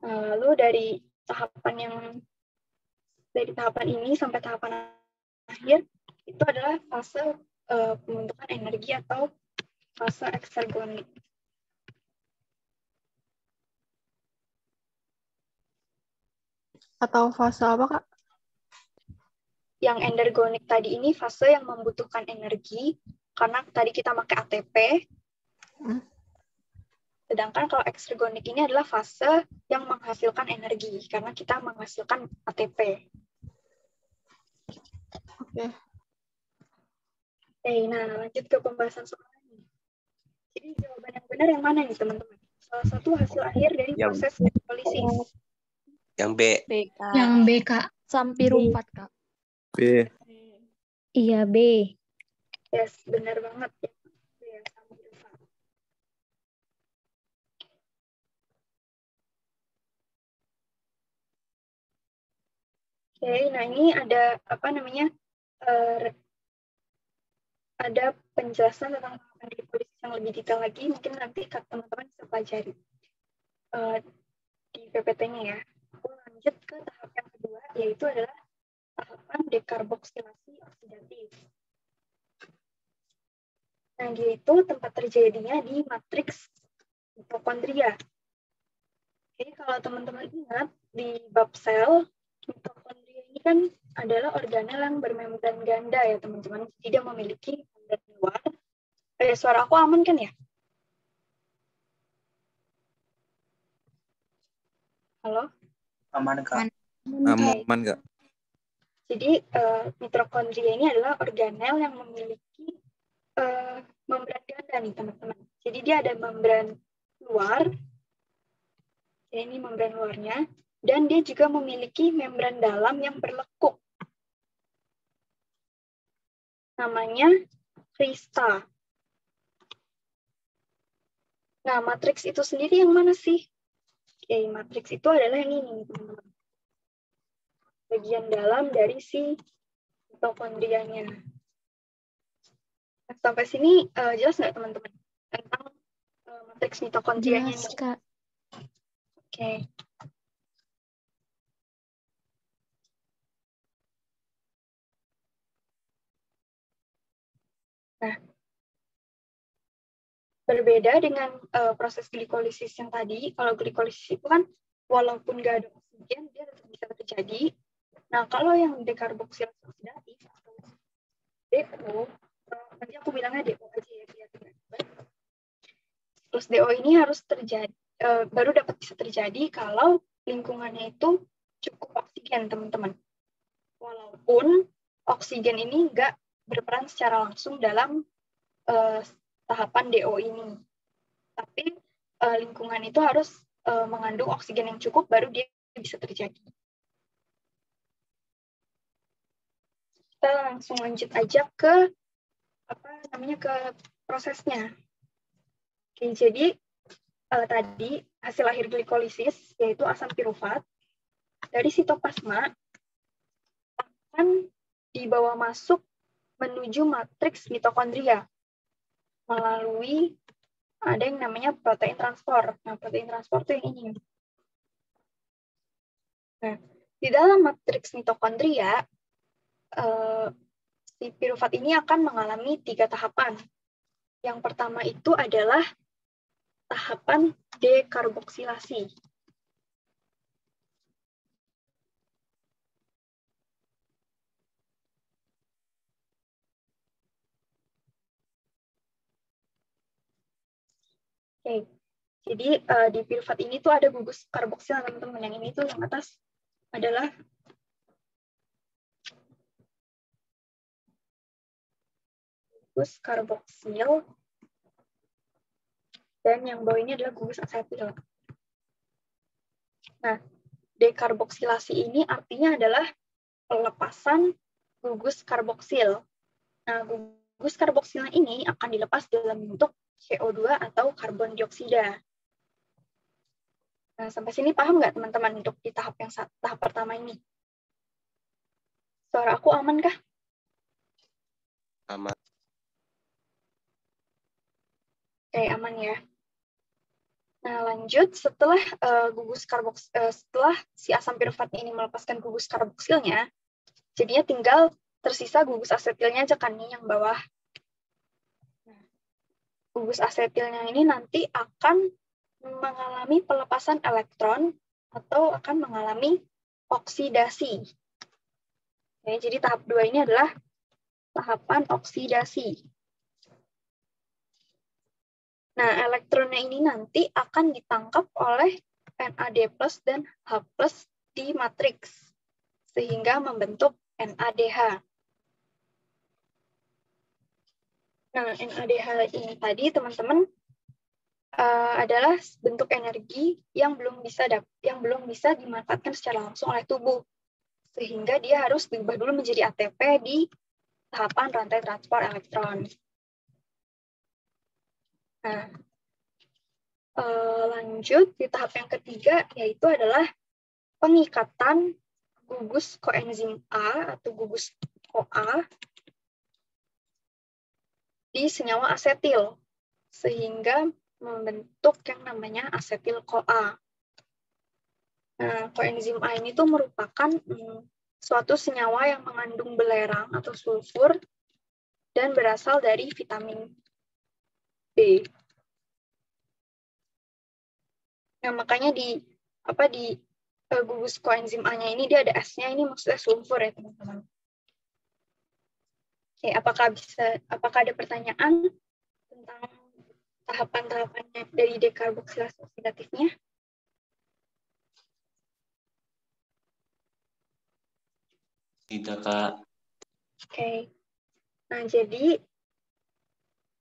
Lalu dari tahapan ini sampai tahapan akhir itu adalah fase pembentukan energi atau fase eksergonik. Atau fase apa, Kak? Yang endergonik tadi ini fase yang membutuhkan energi karena tadi kita pakai ATP. Sedangkan kalau eksergonik ini adalah fase yang menghasilkan energi karena kita menghasilkan ATP. Oke. Nah lanjut ke pembahasan soalnya. Jadi jawaban yang benar yang mana nih teman-teman? Salah satu hasil akhir dari proses glikolisis. Yang B. Yang B, Kak. Sampirufat, Kak. B. Iya, B. Yes, benar banget. Ya, sampirufat. Oke, nah ini ada apa namanya? Ada penjelasan tentang tahapan glikolisis yang lebih detail lagi. Mungkin nanti teman-teman bisa pelajari di PPT-nya ya. Aku lanjut ke tahap yang kedua, yaitu adalah tahapan dekarboksilasi oksidatif. Nah, dia itu tempat terjadinya di matriks mitokondria. Jadi kalau teman-teman ingat, di bab sel, mitokondria ini kan adalah organel yang bermembran ganda ya teman-teman. Jadi dia memiliki membran luar. Suara aku aman kan ya? Halo? Aman, Kak. Aman nggak? Jadi mitokondria ini adalah organel yang memiliki membran ganda nih teman-teman. Jadi dia ada membran luar, ini membran luarnya, dan dia juga memiliki membran dalam yang berlekuk. Namanya krista. Nah, matriks itu sendiri yang mana sih? Oke, matriks itu adalah yang ini, teman-teman. Bagian dalam dari si mitokondrianya. Nah, sampai sini jelas nggak teman-teman tentang matriks mitokondrianya? Jelas, Kak. Oke. Nah, berbeda dengan proses glikolisis yang tadi. Kalau glikolisis itu kan walaupun nggak ada oksigen, dia tetap bisa terjadi. Nah, kalau yang dekarboksilasi oksidatif atau DO, nanti aku bilangnya DO aja ya biar tidak ribet. Terus DO ini harus terjadi, baru dapat bisa terjadi kalau lingkungannya itu cukup oksigen, teman-teman. Walaupun oksigen ini nggak berperan secara langsung dalam tahapan DO ini. Tapi lingkungan itu harus mengandung oksigen yang cukup baru dia bisa terjadi. Kita langsung lanjut aja ke ke prosesnya. Oke, jadi tadi hasil akhir glikolisis yaitu asam pirufat dari sitoplasma akan dibawa masuk menuju matriks mitokondria melalui ada yang namanya protein transport. Nah, protein transport itu yang ini. Nah, di dalam matriks mitokondria, si pirufat ini akan mengalami 3 tahapan. Yang pertama itu adalah tahapan dekarboksilasi. Oke, jadi di pirufat ini tuh ada gugus karboksil, teman-teman. Yang ini tuh yang atas adalah gugus karboksil, dan yang bawah ini adalah gugus asetil. Nah, dekarboksilasi ini artinya adalah pelepasan gugus karboksil. Nah, gugus karboksilnya ini akan dilepas dalam bentuk CO2 atau karbon dioksida. Nah, sampai sini paham nggak teman-teman untuk di tahap pertama ini? Suara aku aman kah? Aman. Oke, aman ya. Nah, lanjut setelah setelah si asam pirufat ini melepaskan gugus karboksilnya, jadinya tinggal tersisa gugus asetilnya aja kan nih yang bawah. Nah, gugus asetilnya ini nanti akan mengalami pelepasan elektron atau akan mengalami oksidasi. Oke, jadi tahap 2 ini adalah tahapan oksidasi. Nah, elektronnya ini nanti akan ditangkap oleh NAD+ dan H+ di matriks, sehingga membentuk NADH. Nah, NADH ini tadi, teman-teman, adalah bentuk energi yang belum bisa dimanfaatkan secara langsung oleh tubuh, sehingga dia harus diubah dulu menjadi ATP di tahapan rantai transport elektron. Nah, lanjut di tahap yang ketiga, yaitu adalah pengikatan gugus koenzim A atau gugus CoA di senyawa asetil, sehingga membentuk yang namanya asetil CoA. Nah, koenzim A ini tuh merupakan suatu senyawa yang mengandung belerang atau sulfur dan berasal dari vitamin B. Nah, makanya di gugus koenzim A-nya ini dia ada S-nya, ini maksudnya sulfur ya, teman-teman. Oke, apakah ada pertanyaan tentang tahapan-tahapannya dari dekarboksilasi oksidatifnya? Tidak, Kak. Oke. Nah, jadi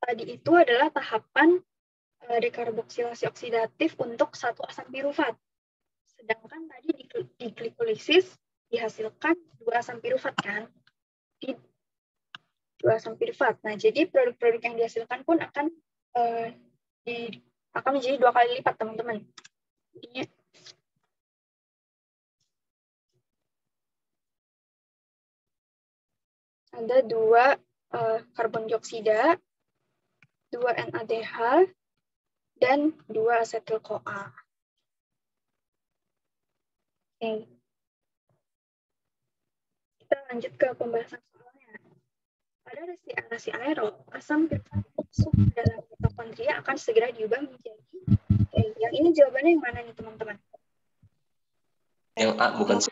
tadi itu adalah tahapan dekarboksilasi oksidatif untuk satu asam pirufat. Sedangkan tadi di glikolisis dihasilkan 2 asam pirufat kan? Di 2 asam pirufat. Nah, jadi produk-produk yang dihasilkan pun akan menjadi 2 kali lipat, teman-teman. Jadi, ada 2 karbon dioksida, 2 NADH, dan 2 asetil CoA. Oke. Kita lanjut ke pembahasan soalnya. Pada reaksi aerob, asam pirufat masuk ke dalam mitokondria akan segera diubah menjadi. Oke, yang ini jawabannya yang mana nih, teman-teman? Yang A bukan C.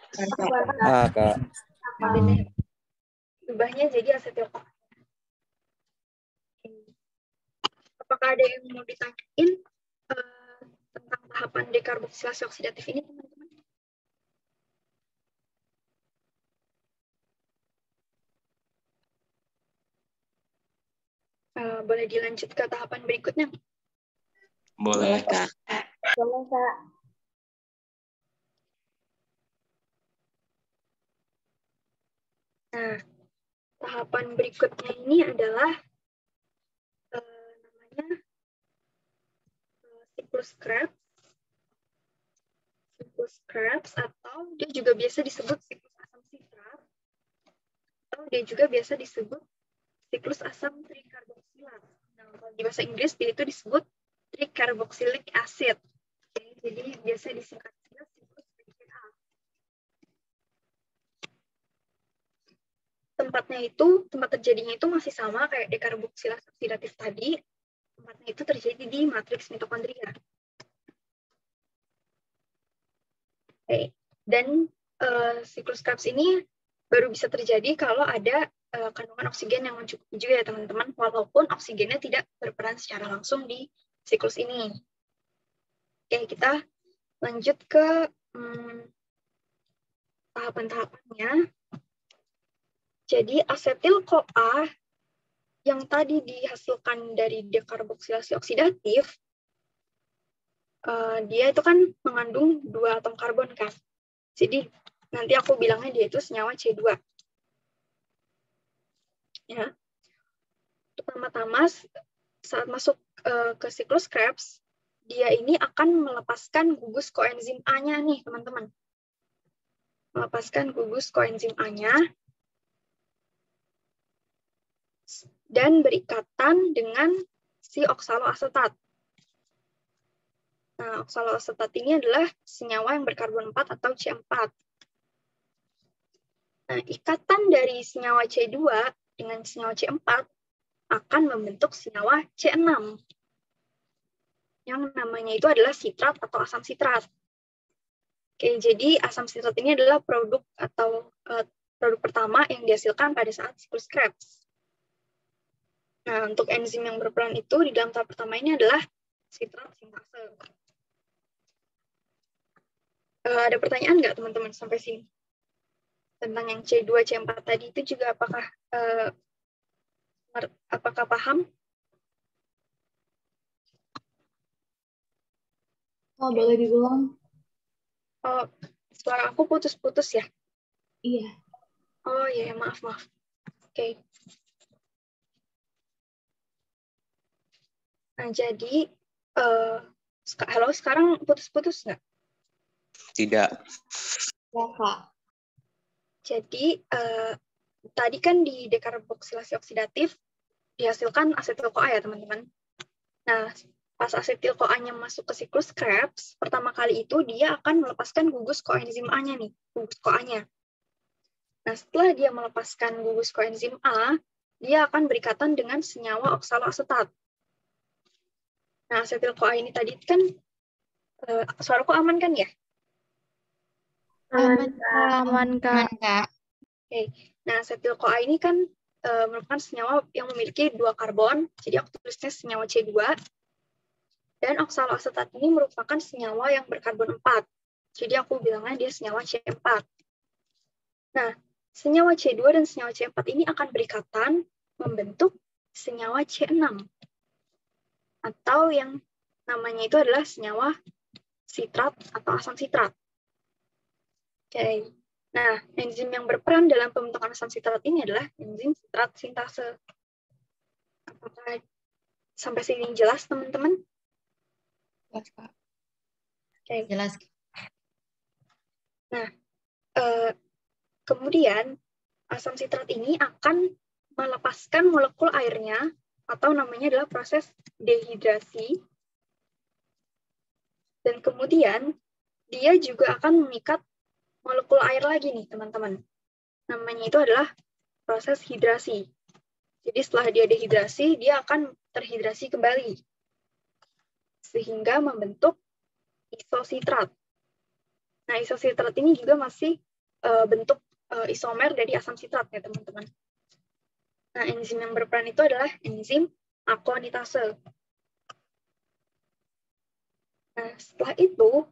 A, Kak. Ubahnya jadi asetil CoA. Apakah ada yang mau ditanyain tentang tahapan dekarboksilasi oksidatif ini, teman-teman? Boleh dilanjut ke tahapan berikutnya? Boleh. Kak. Boleh, Kak. Nah, tahapan berikutnya ini adalah namanya siklus Krebs. Siklus Krebs atau dia juga biasa disebut siklus asam sitrat, atau dia juga biasa disebut siklus asam trikarboksilat. Nah, kalau di bahasa Inggris dia itu disebut tricarboxylic acid. Oke, jadi biasa disingkat siklus TCA. Tempat terjadinya itu masih sama kayak dekarboksilat oksidatif tadi. Tempatnya itu terjadi di matriks mitokondria. Oke. Dan siklus Krebs ini baru bisa terjadi kalau ada kandungan oksigen yang mencukupi juga ya teman-teman, walaupun oksigennya tidak berperan secara langsung di siklus ini. Oke, kita lanjut ke tahapan-tahapannya. Jadi asetil-CoA yang tadi dihasilkan dari dekarboksilasi oksidatif, dia itu kan mengandung 2 atom karbon kan. Jadi nanti aku bilangnya dia itu senyawa C2. Ya. Pertama-tama saat masuk ke siklus Krebs, dia ini akan melepaskan gugus koenzim A-nya nih, teman-teman. Melepaskan gugus koenzim A-nya dan berikatan dengan si oksaloasetat. Nah, oksaloasetat ini adalah senyawa yang berkarbon 4 atau C4. Nah, ikatan dari senyawa C2 dengan senyawa C4 akan membentuk senyawa C6. Yang namanya itu adalah sitrat atau asam sitrat. Oke, jadi asam sitrat ini adalah produk atau produk pertama yang dihasilkan pada saat siklus Krebs. Nah, untuk enzim yang berperan itu di dalam tahap pertama ini adalah sitrat sintase. Ada pertanyaan nggak teman-teman sampai sini? Tentang yang C2, C4 tadi itu juga apakah paham? Oh, boleh diulang? Oh, suara aku putus-putus ya? Iya. Oh iya, maaf. Oke. Nah, jadi, halo, sekarang putus-putus nggak? Tidak. Ya, Kak. Jadi, tadi kan di dekarboksilasi oksidatif dihasilkan asetil-CoA ya, teman-teman. Nah, pas asetil-CoA-nya masuk ke siklus Krebs, pertama kali itu dia akan melepaskan gugus koenzim A-nya nih, gugus CoA-nya. Nah, setelah dia melepaskan gugus koenzim A, dia akan berikatan dengan senyawa oksaloasetat. Nah, asetil-CoA ini tadi kan, suaraku aman kan ya? Aman, Kak. Oke. Nah, asetil-CoA ini kan merupakan senyawa yang memiliki 2 karbon, jadi aku tulisnya senyawa C2, dan oksaloasetat ini merupakan senyawa yang berkarbon 4, jadi aku bilangnya dia senyawa C4. Nah, senyawa C2 dan senyawa C4 ini akan berikatan membentuk senyawa C6, atau yang namanya itu adalah senyawa sitrat atau asam sitrat. Oke. Nah, enzim yang berperan dalam pembentukan asam sitrat ini adalah enzim sitrat sintase. Apakah sampai sini jelas, teman-teman? Jelas, Kak. Oke. Jelas. Nah, kemudian asam sitrat ini akan melepaskan molekul airnya, atau namanya adalah proses dehidrasi. Dan kemudian dia juga akan mengikat molekul air lagi nih, teman-teman. Namanya itu adalah proses hidrasi. Jadi setelah dia dehidrasi, dia akan terhidrasi kembali. Sehingga membentuk isositrat. Nah, isositrat ini juga masih bentuk isomer dari asam sitrat ya, teman-teman. Nah, enzim yang berperan itu adalah enzim akonitase. Nah, setelah itu,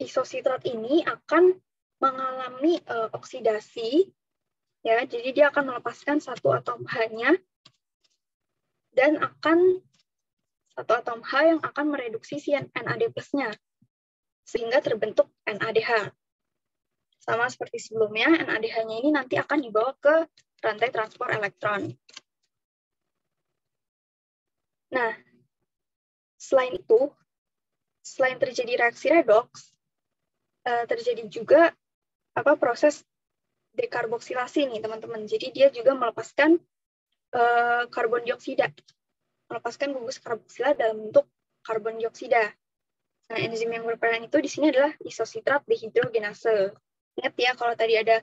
isositrat ini akan mengalami oksidasi, ya, jadi dia akan melepaskan satu atom H-nya, dan akan satu atom H yang akan mereduksi si NAD plus-nya, sehingga terbentuk NADH. Sama seperti sebelumnya, NADH-nya ini nanti akan dibawa ke rantai transport elektron. Nah, selain itu, selain terjadi reaksi redoks, terjadi juga proses dekarboksilasi nih teman-teman. Jadi dia juga melepaskan karbon dioksida, melepaskan gugus karboksila dalam bentuk karbon dioksida. Nah, enzim yang berperan itu di sini adalah isositrat dehidrogenase. Ingat ya, kalau tadi ada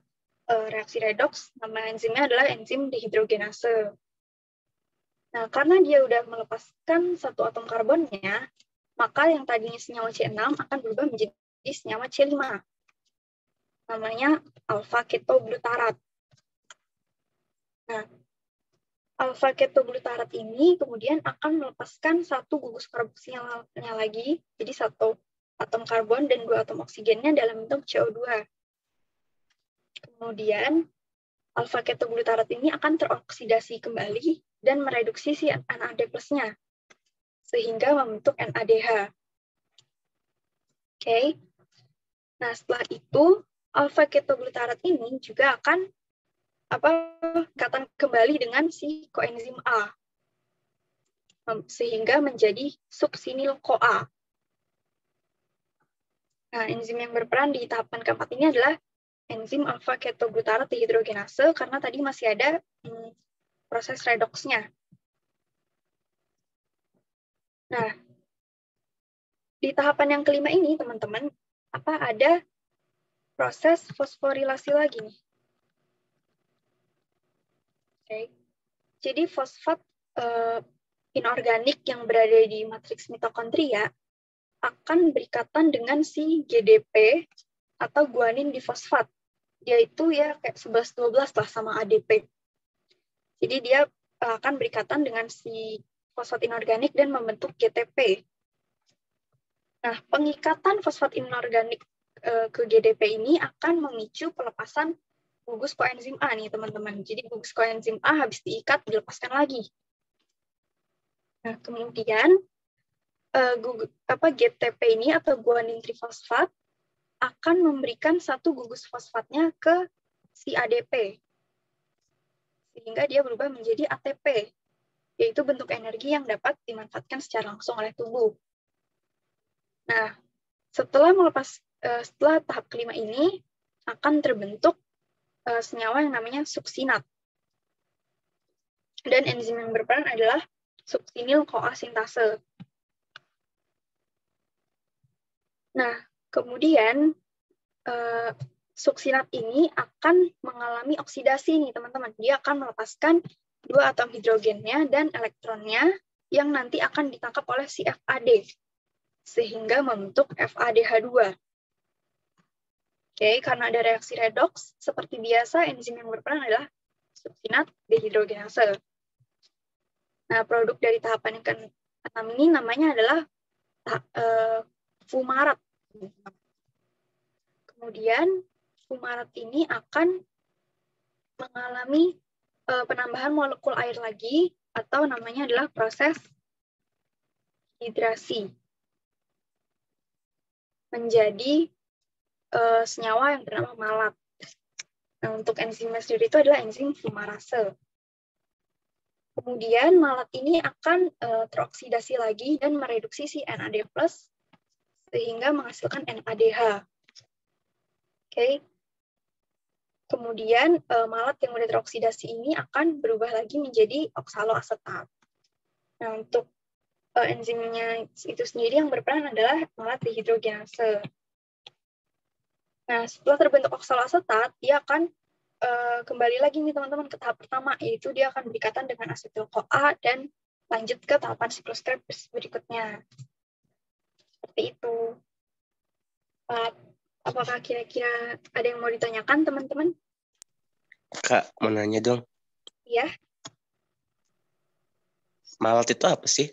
reaksi redoks, nama enzimnya adalah enzim dehidrogenase. Nah, karena dia udah melepaskan satu atom karbonnya, maka yang tadinya senyawa C6 akan berubah menjadi senyawa C5. Namanya alfa-ketoglutarat. Nah, alfa-ketoglutarat ini kemudian akan melepaskan satu gugus karboksilanya lagi, jadi satu atom karbon dan dua atom oksigennya dalam bentuk CO2. Kemudian, alfa-ketoglutarat ini akan teroksidasi kembali dan mereduksi si NAD plus-nya, sehingga membentuk NADH. Oke. Nah, setelah itu, alfa-ketoglutarat ini juga akan ikatan kembali dengan si koenzim A, sehingga menjadi suksinil-CoA. Nah, enzim yang berperan di tahapan keempat ini adalah enzim alfa-ketoglutarat dehidrogenase, karena tadi masih ada proses redoksnya. Nah, di tahapan yang kelima ini, teman-teman, ada proses fosforilasi lagi nih. Oke. Jadi fosfat inorganik yang berada di matriks mitokondria akan berikatan dengan si GDP atau guanin difosfat. Yaitu ya kayak 11-12 lah sama ADP. Jadi dia akan berikatan dengan si fosfat inorganik dan membentuk GTP. Nah, pengikatan fosfat inorganik ke GDP ini akan memicu pelepasan gugus koenzim A nih, teman-teman. Jadi gugus koenzim A habis diikat, dilepaskan lagi. Nah, kemudian GTP ini atau guanin trifosfat akan memberikan satu gugus fosfatnya ke si ADP. Sehingga dia berubah menjadi ATP, yaitu bentuk energi yang dapat dimanfaatkan secara langsung oleh tubuh. Nah, setelah tahap kelima ini, akan terbentuk senyawa yang namanya suksinat. Dan enzim yang berperan adalah suksinil-CoA sintase. Nah, kemudian suksinat ini akan mengalami oksidasi nih, teman-teman. Dia akan melepaskan dua atom hidrogennya dan elektronnya yang nanti akan ditangkap oleh si FAD, sehingga membentuk FADH2. Oke, karena ada reaksi redoks, seperti biasa, enzim yang berperan adalah suksinat dehidrogenase. Nah, produk dari tahapan yang ke-6 ini namanya adalah fumarat. Kemudian, fumarat ini akan mengalami penambahan molekul air lagi, atau namanya adalah proses hidrasi. Menjadi senyawa yang bernama malat. Nah, untuk enzimnya sendiri itu adalah enzim fumarase. Kemudian malat ini akan teroksidasi lagi dan mereduksi si NAD+, sehingga menghasilkan NADH. Oke. Kemudian malat yang sudah teroksidasi ini akan berubah lagi menjadi oksaloasetat. Nah, untuk enzimnya itu sendiri yang berperan adalah malat dehidrogenase. Nah, setelah terbentuk oksaloasetat, dia akan kembali lagi nih teman-teman ke tahap pertama, yaitu dia akan berikatan dengan asetil-CoA dan lanjut ke tahapan siklus Krebs berikutnya. Seperti itu. Apakah kira-kira ada yang mau ditanyakan, teman-teman? Kak, mau nanya dong. Iya. Malat itu apa sih?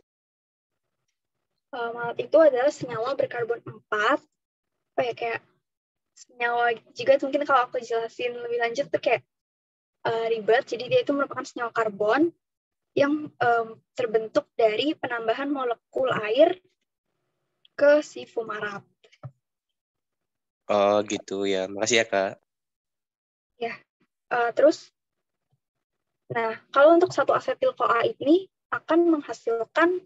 Malat itu adalah senyawa berkarbon 4, kayak senyawa, juga mungkin kalau aku jelasin lebih lanjut tuh kayak ribet, jadi dia itu merupakan senyawa karbon yang terbentuk dari penambahan molekul air ke si fumarate. Oh gitu ya. Makasih ya Kak. Ya, terus, nah kalau untuk satu asetil-CoA ini akan menghasilkan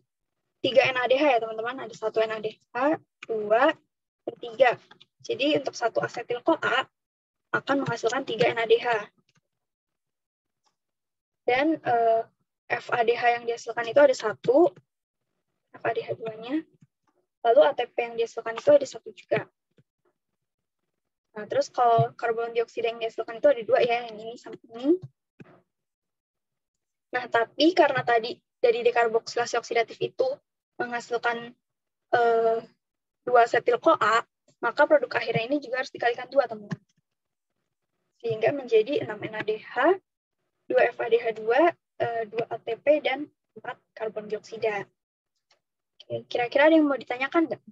3 NADH ya teman-teman. Ada 1 NADH, 2, dan 3. Jadi untuk satu asetil-CoA akan menghasilkan 3 NADH. Dan FADH yang dihasilkan itu ada 1, FADH2-nya. Lalu ATP yang dihasilkan itu ada 1 juga. Nah, terus kalau karbon dioksida yang dihasilkan itu ada 2 ya, yang ini sama ini. Nah, tapi karena tadi dari dekarboksilasi oksidatif itu menghasilkan 2 asetil-CoA, maka produk akhirnya ini juga harus dikalikan 2, teman-teman. Sehingga menjadi 6 NADH, 2 FADH2, 2 ATP, dan 4 karbon dioksida. Oke, kira-kira ada yang mau ditanyakan nggak?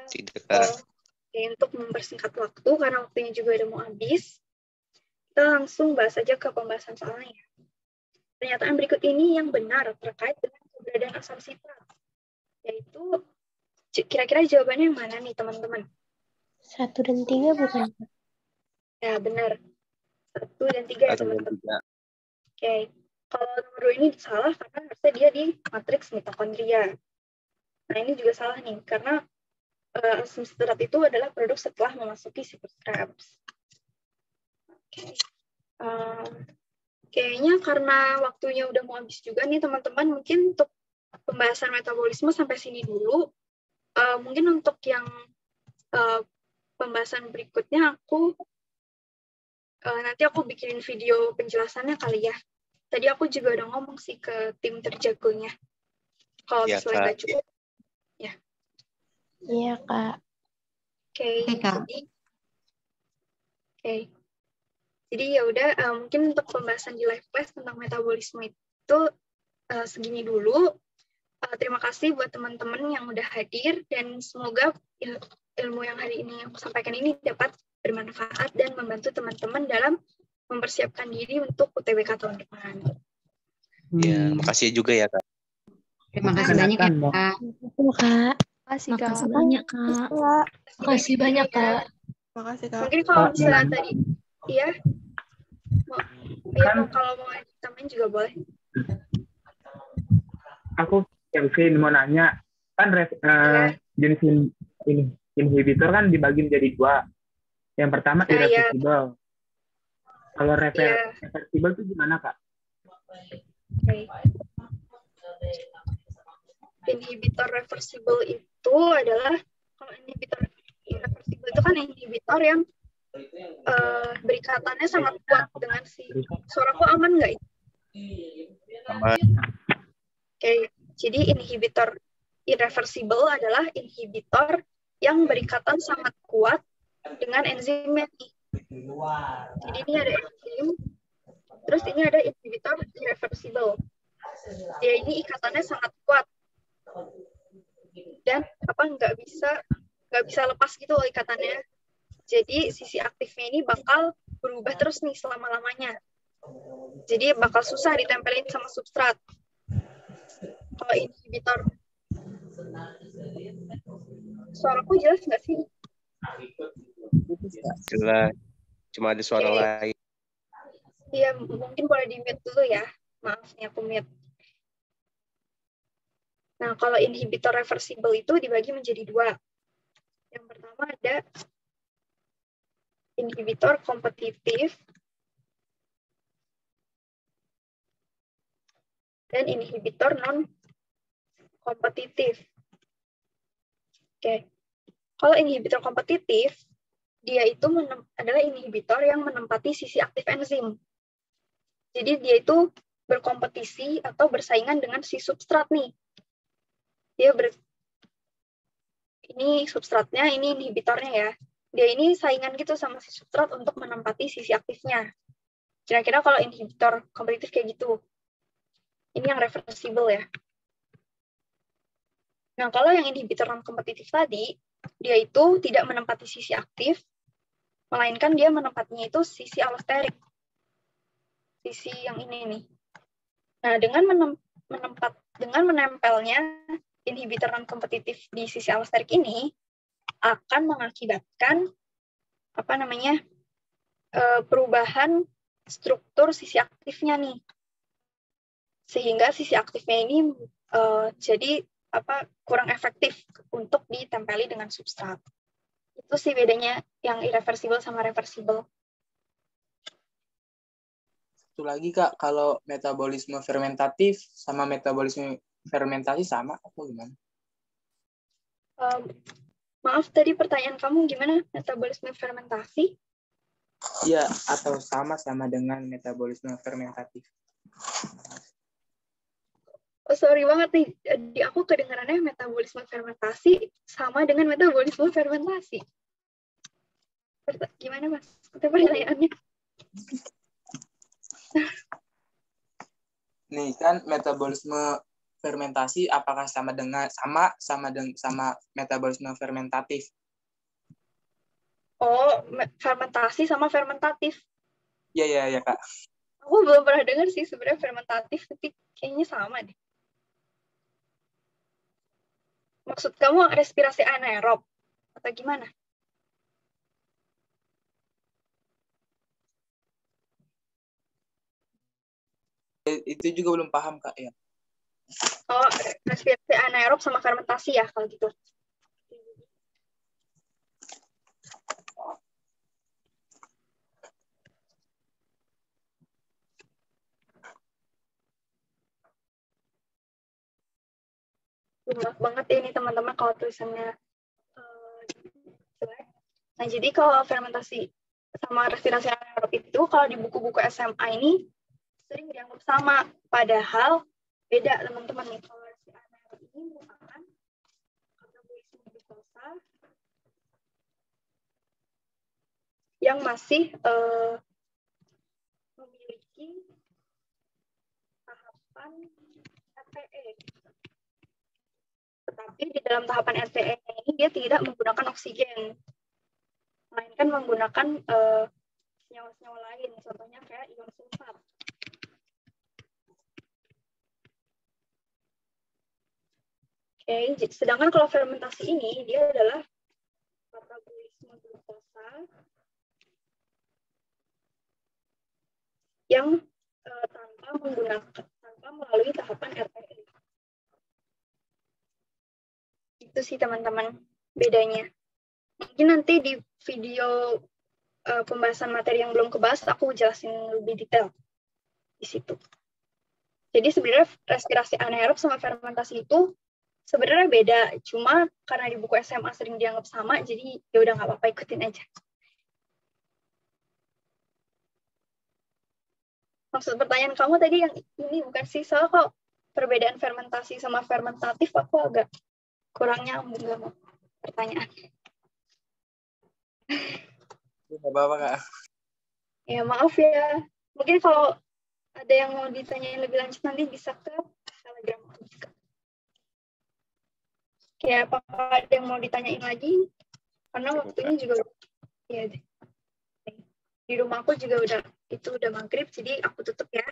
Tidak Kak. Oke, untuk mempersingkat waktu, karena waktunya juga udah mau habis, kita langsung bahas aja ke pembahasan soalnya. Pernyataan berikut ini yang benar terkait dengan keberadaan asam sitrat. Yaitu, kira-kira jawabannya yang mana nih, teman-teman? 1 dan 3 bukan? Ya, benar. 1 dan 3 ya, teman-teman. Oke, kalau nomor 2 ini salah karena harusnya dia di matriks mitokondria. Nah, ini juga salah nih, karena asam sitrat itu adalah produk setelah memasuki siklus Krebs. Oke. Kayaknya karena waktunya udah mau habis juga nih, teman-teman, mungkin untuk pembahasan metabolisme sampai sini dulu. Mungkin untuk yang pembahasan berikutnya nanti aku bikinin video penjelasannya kali ya. Tadi aku juga udah ngomong sih ke tim terjagonya. Kalau misalnya nggak cukup, ya. Iya, Kak. Oke, Kak. Jadi ya udah, mungkin untuk pembahasan di live class tentang metabolisme itu segini dulu. Terima kasih buat teman-teman yang udah hadir, dan semoga ilmu yang hari ini aku sampaikan ini dapat bermanfaat dan membantu teman-teman dalam mempersiapkan diri untuk UTBK tahun depan. Ya, makasih juga ya Kak. Terima kasih banyak ya Kak. Kak. Makasih banyak, Kak. Makasih banyak, Kak. Makasih Kak. Mungkin kalau misalnya tadi, iya, kalau mau ditambahin juga boleh. Aku Kelvin mau nanya, kan jenis inhibitor kan dibagi menjadi 2. Yang pertama irreversible. Kalau reversible itu gimana, Kak? Inhibitor reversible itu adalah, kalau inhibitor reversible itu kan inhibitor yang berikatannya sangat kuat dengan suaraku aman nggak? Aman. Oke, jadi inhibitor irreversible adalah inhibitor yang berikatan sangat kuat dengan enzimnya. Jadi ini ada enzim, terus ini ada inhibitor irreversible. Dia ini ikatannya sangat kuat dan nggak bisa lepas gitu loh ikatannya. Jadi sisi aktifnya ini bakal berubah terus nih selama-lamanya. Jadi bakal susah ditempelin sama substrat. Kalau inhibitor, suaraku jelas nggak sih? Jelas. Cuma ada suara lain. Iya, mungkin boleh di-mute dulu ya. Maaf nih, aku mute. Nah, kalau inhibitor reversible itu dibagi menjadi 2. Yang pertama ada inhibitor kompetitif dan inhibitor non-kompetitif. Oke. Kalau inhibitor kompetitif, dia itu adalah inhibitor yang menempati sisi aktif enzim. Jadi dia itu berkompetisi atau bersaingan dengan si substrat nih. Ini substratnya, ini inhibitornya ya. Dia ini saingan gitu sama si substrat untuk menempati sisi aktifnya. Kira-kira kalau inhibitor kompetitif kayak gitu. Ini yang reversible ya. Nah, kalau yang inhibitor non-kompetitif tadi, dia itu tidak menempati sisi aktif, melainkan dia menempatnya itu sisi allosterik. Sisi yang ini nih. Nah, dengan menempelnya inhibitor non-kompetitif di sisi allosterik ini akan mengakibatkan perubahan struktur sisi aktifnya nih. Sehingga sisi aktifnya ini jadi kurang efektif untuk ditempeli dengan substrat. Itu sih bedanya yang irreversible sama reversible. Satu lagi Kak, kalau metabolisme fermentatif sama metabolisme fermentasi sama atau gimana? Maaf, tadi pertanyaan kamu gimana? Metabolisme fermentasi? Iya, atau sama dengan metabolisme fermentatif. Oh, sorry banget nih, di aku kedengarannya metabolisme fermentasi sama dengan metabolisme fermentasi. Gimana Mas? Pertanyaannya? Nih kan metabolisme fermentasi apakah sama metabolisme fermentatif? Oh, fermentasi sama fermentatif. Iya Kak. Aku belum pernah dengar sih sebenarnya fermentatif, tapi kayaknya sama deh. Maksud kamu respirasi anaerob atau gimana? Itu juga belum paham Kak ya. Oh, respirasi anaerob sama fermentasi ya kalau gitu. Maaf banget ya ini teman-teman kalau tulisannya jelek. Nah, jadi kalau fermentasi sama respirasi anaerob itu kalau di buku-buku SMA ini sering dianggap sama, padahal beda teman-teman nih. Kalau respirasi anaerob ini merupakan katabolisme glukosa yang masih memiliki tahapan RTE. Tetapi di dalam tahapan RTE ini dia tidak menggunakan oksigen, melainkan menggunakan senyawa-senyawa lain, contohnya kayak ion sulfat. Oke, sedangkan kalau fermentasi ini dia adalah katabolisme glukosa yang tanpa melalui tahapan RTE. Itu sih teman-teman bedanya. Mungkin nanti di video pembahasan materi yang belum kebahas aku jelasin lebih detail di situ. Jadi sebenarnya respirasi anaerob sama fermentasi itu sebenarnya beda, cuma karena di buku SMA sering dianggap sama, jadi ya udah nggak apa-apa, ikutin aja. Maksud pertanyaan kamu tadi yang ini bukan sih, soal kok perbedaan fermentasi sama fermentatif aku agak kurang nyambung sama pertanyaan. Nggak apa-apa Kak. Ya maaf ya, mungkin kalau ada yang mau ditanyain lebih lanjut nanti bisa ke Telegram aku juga. Kayak apakah ada yang mau ditanyain lagi? Karena waktunya juga ya di rumah aku juga udah maghrib, jadi aku tutup ya.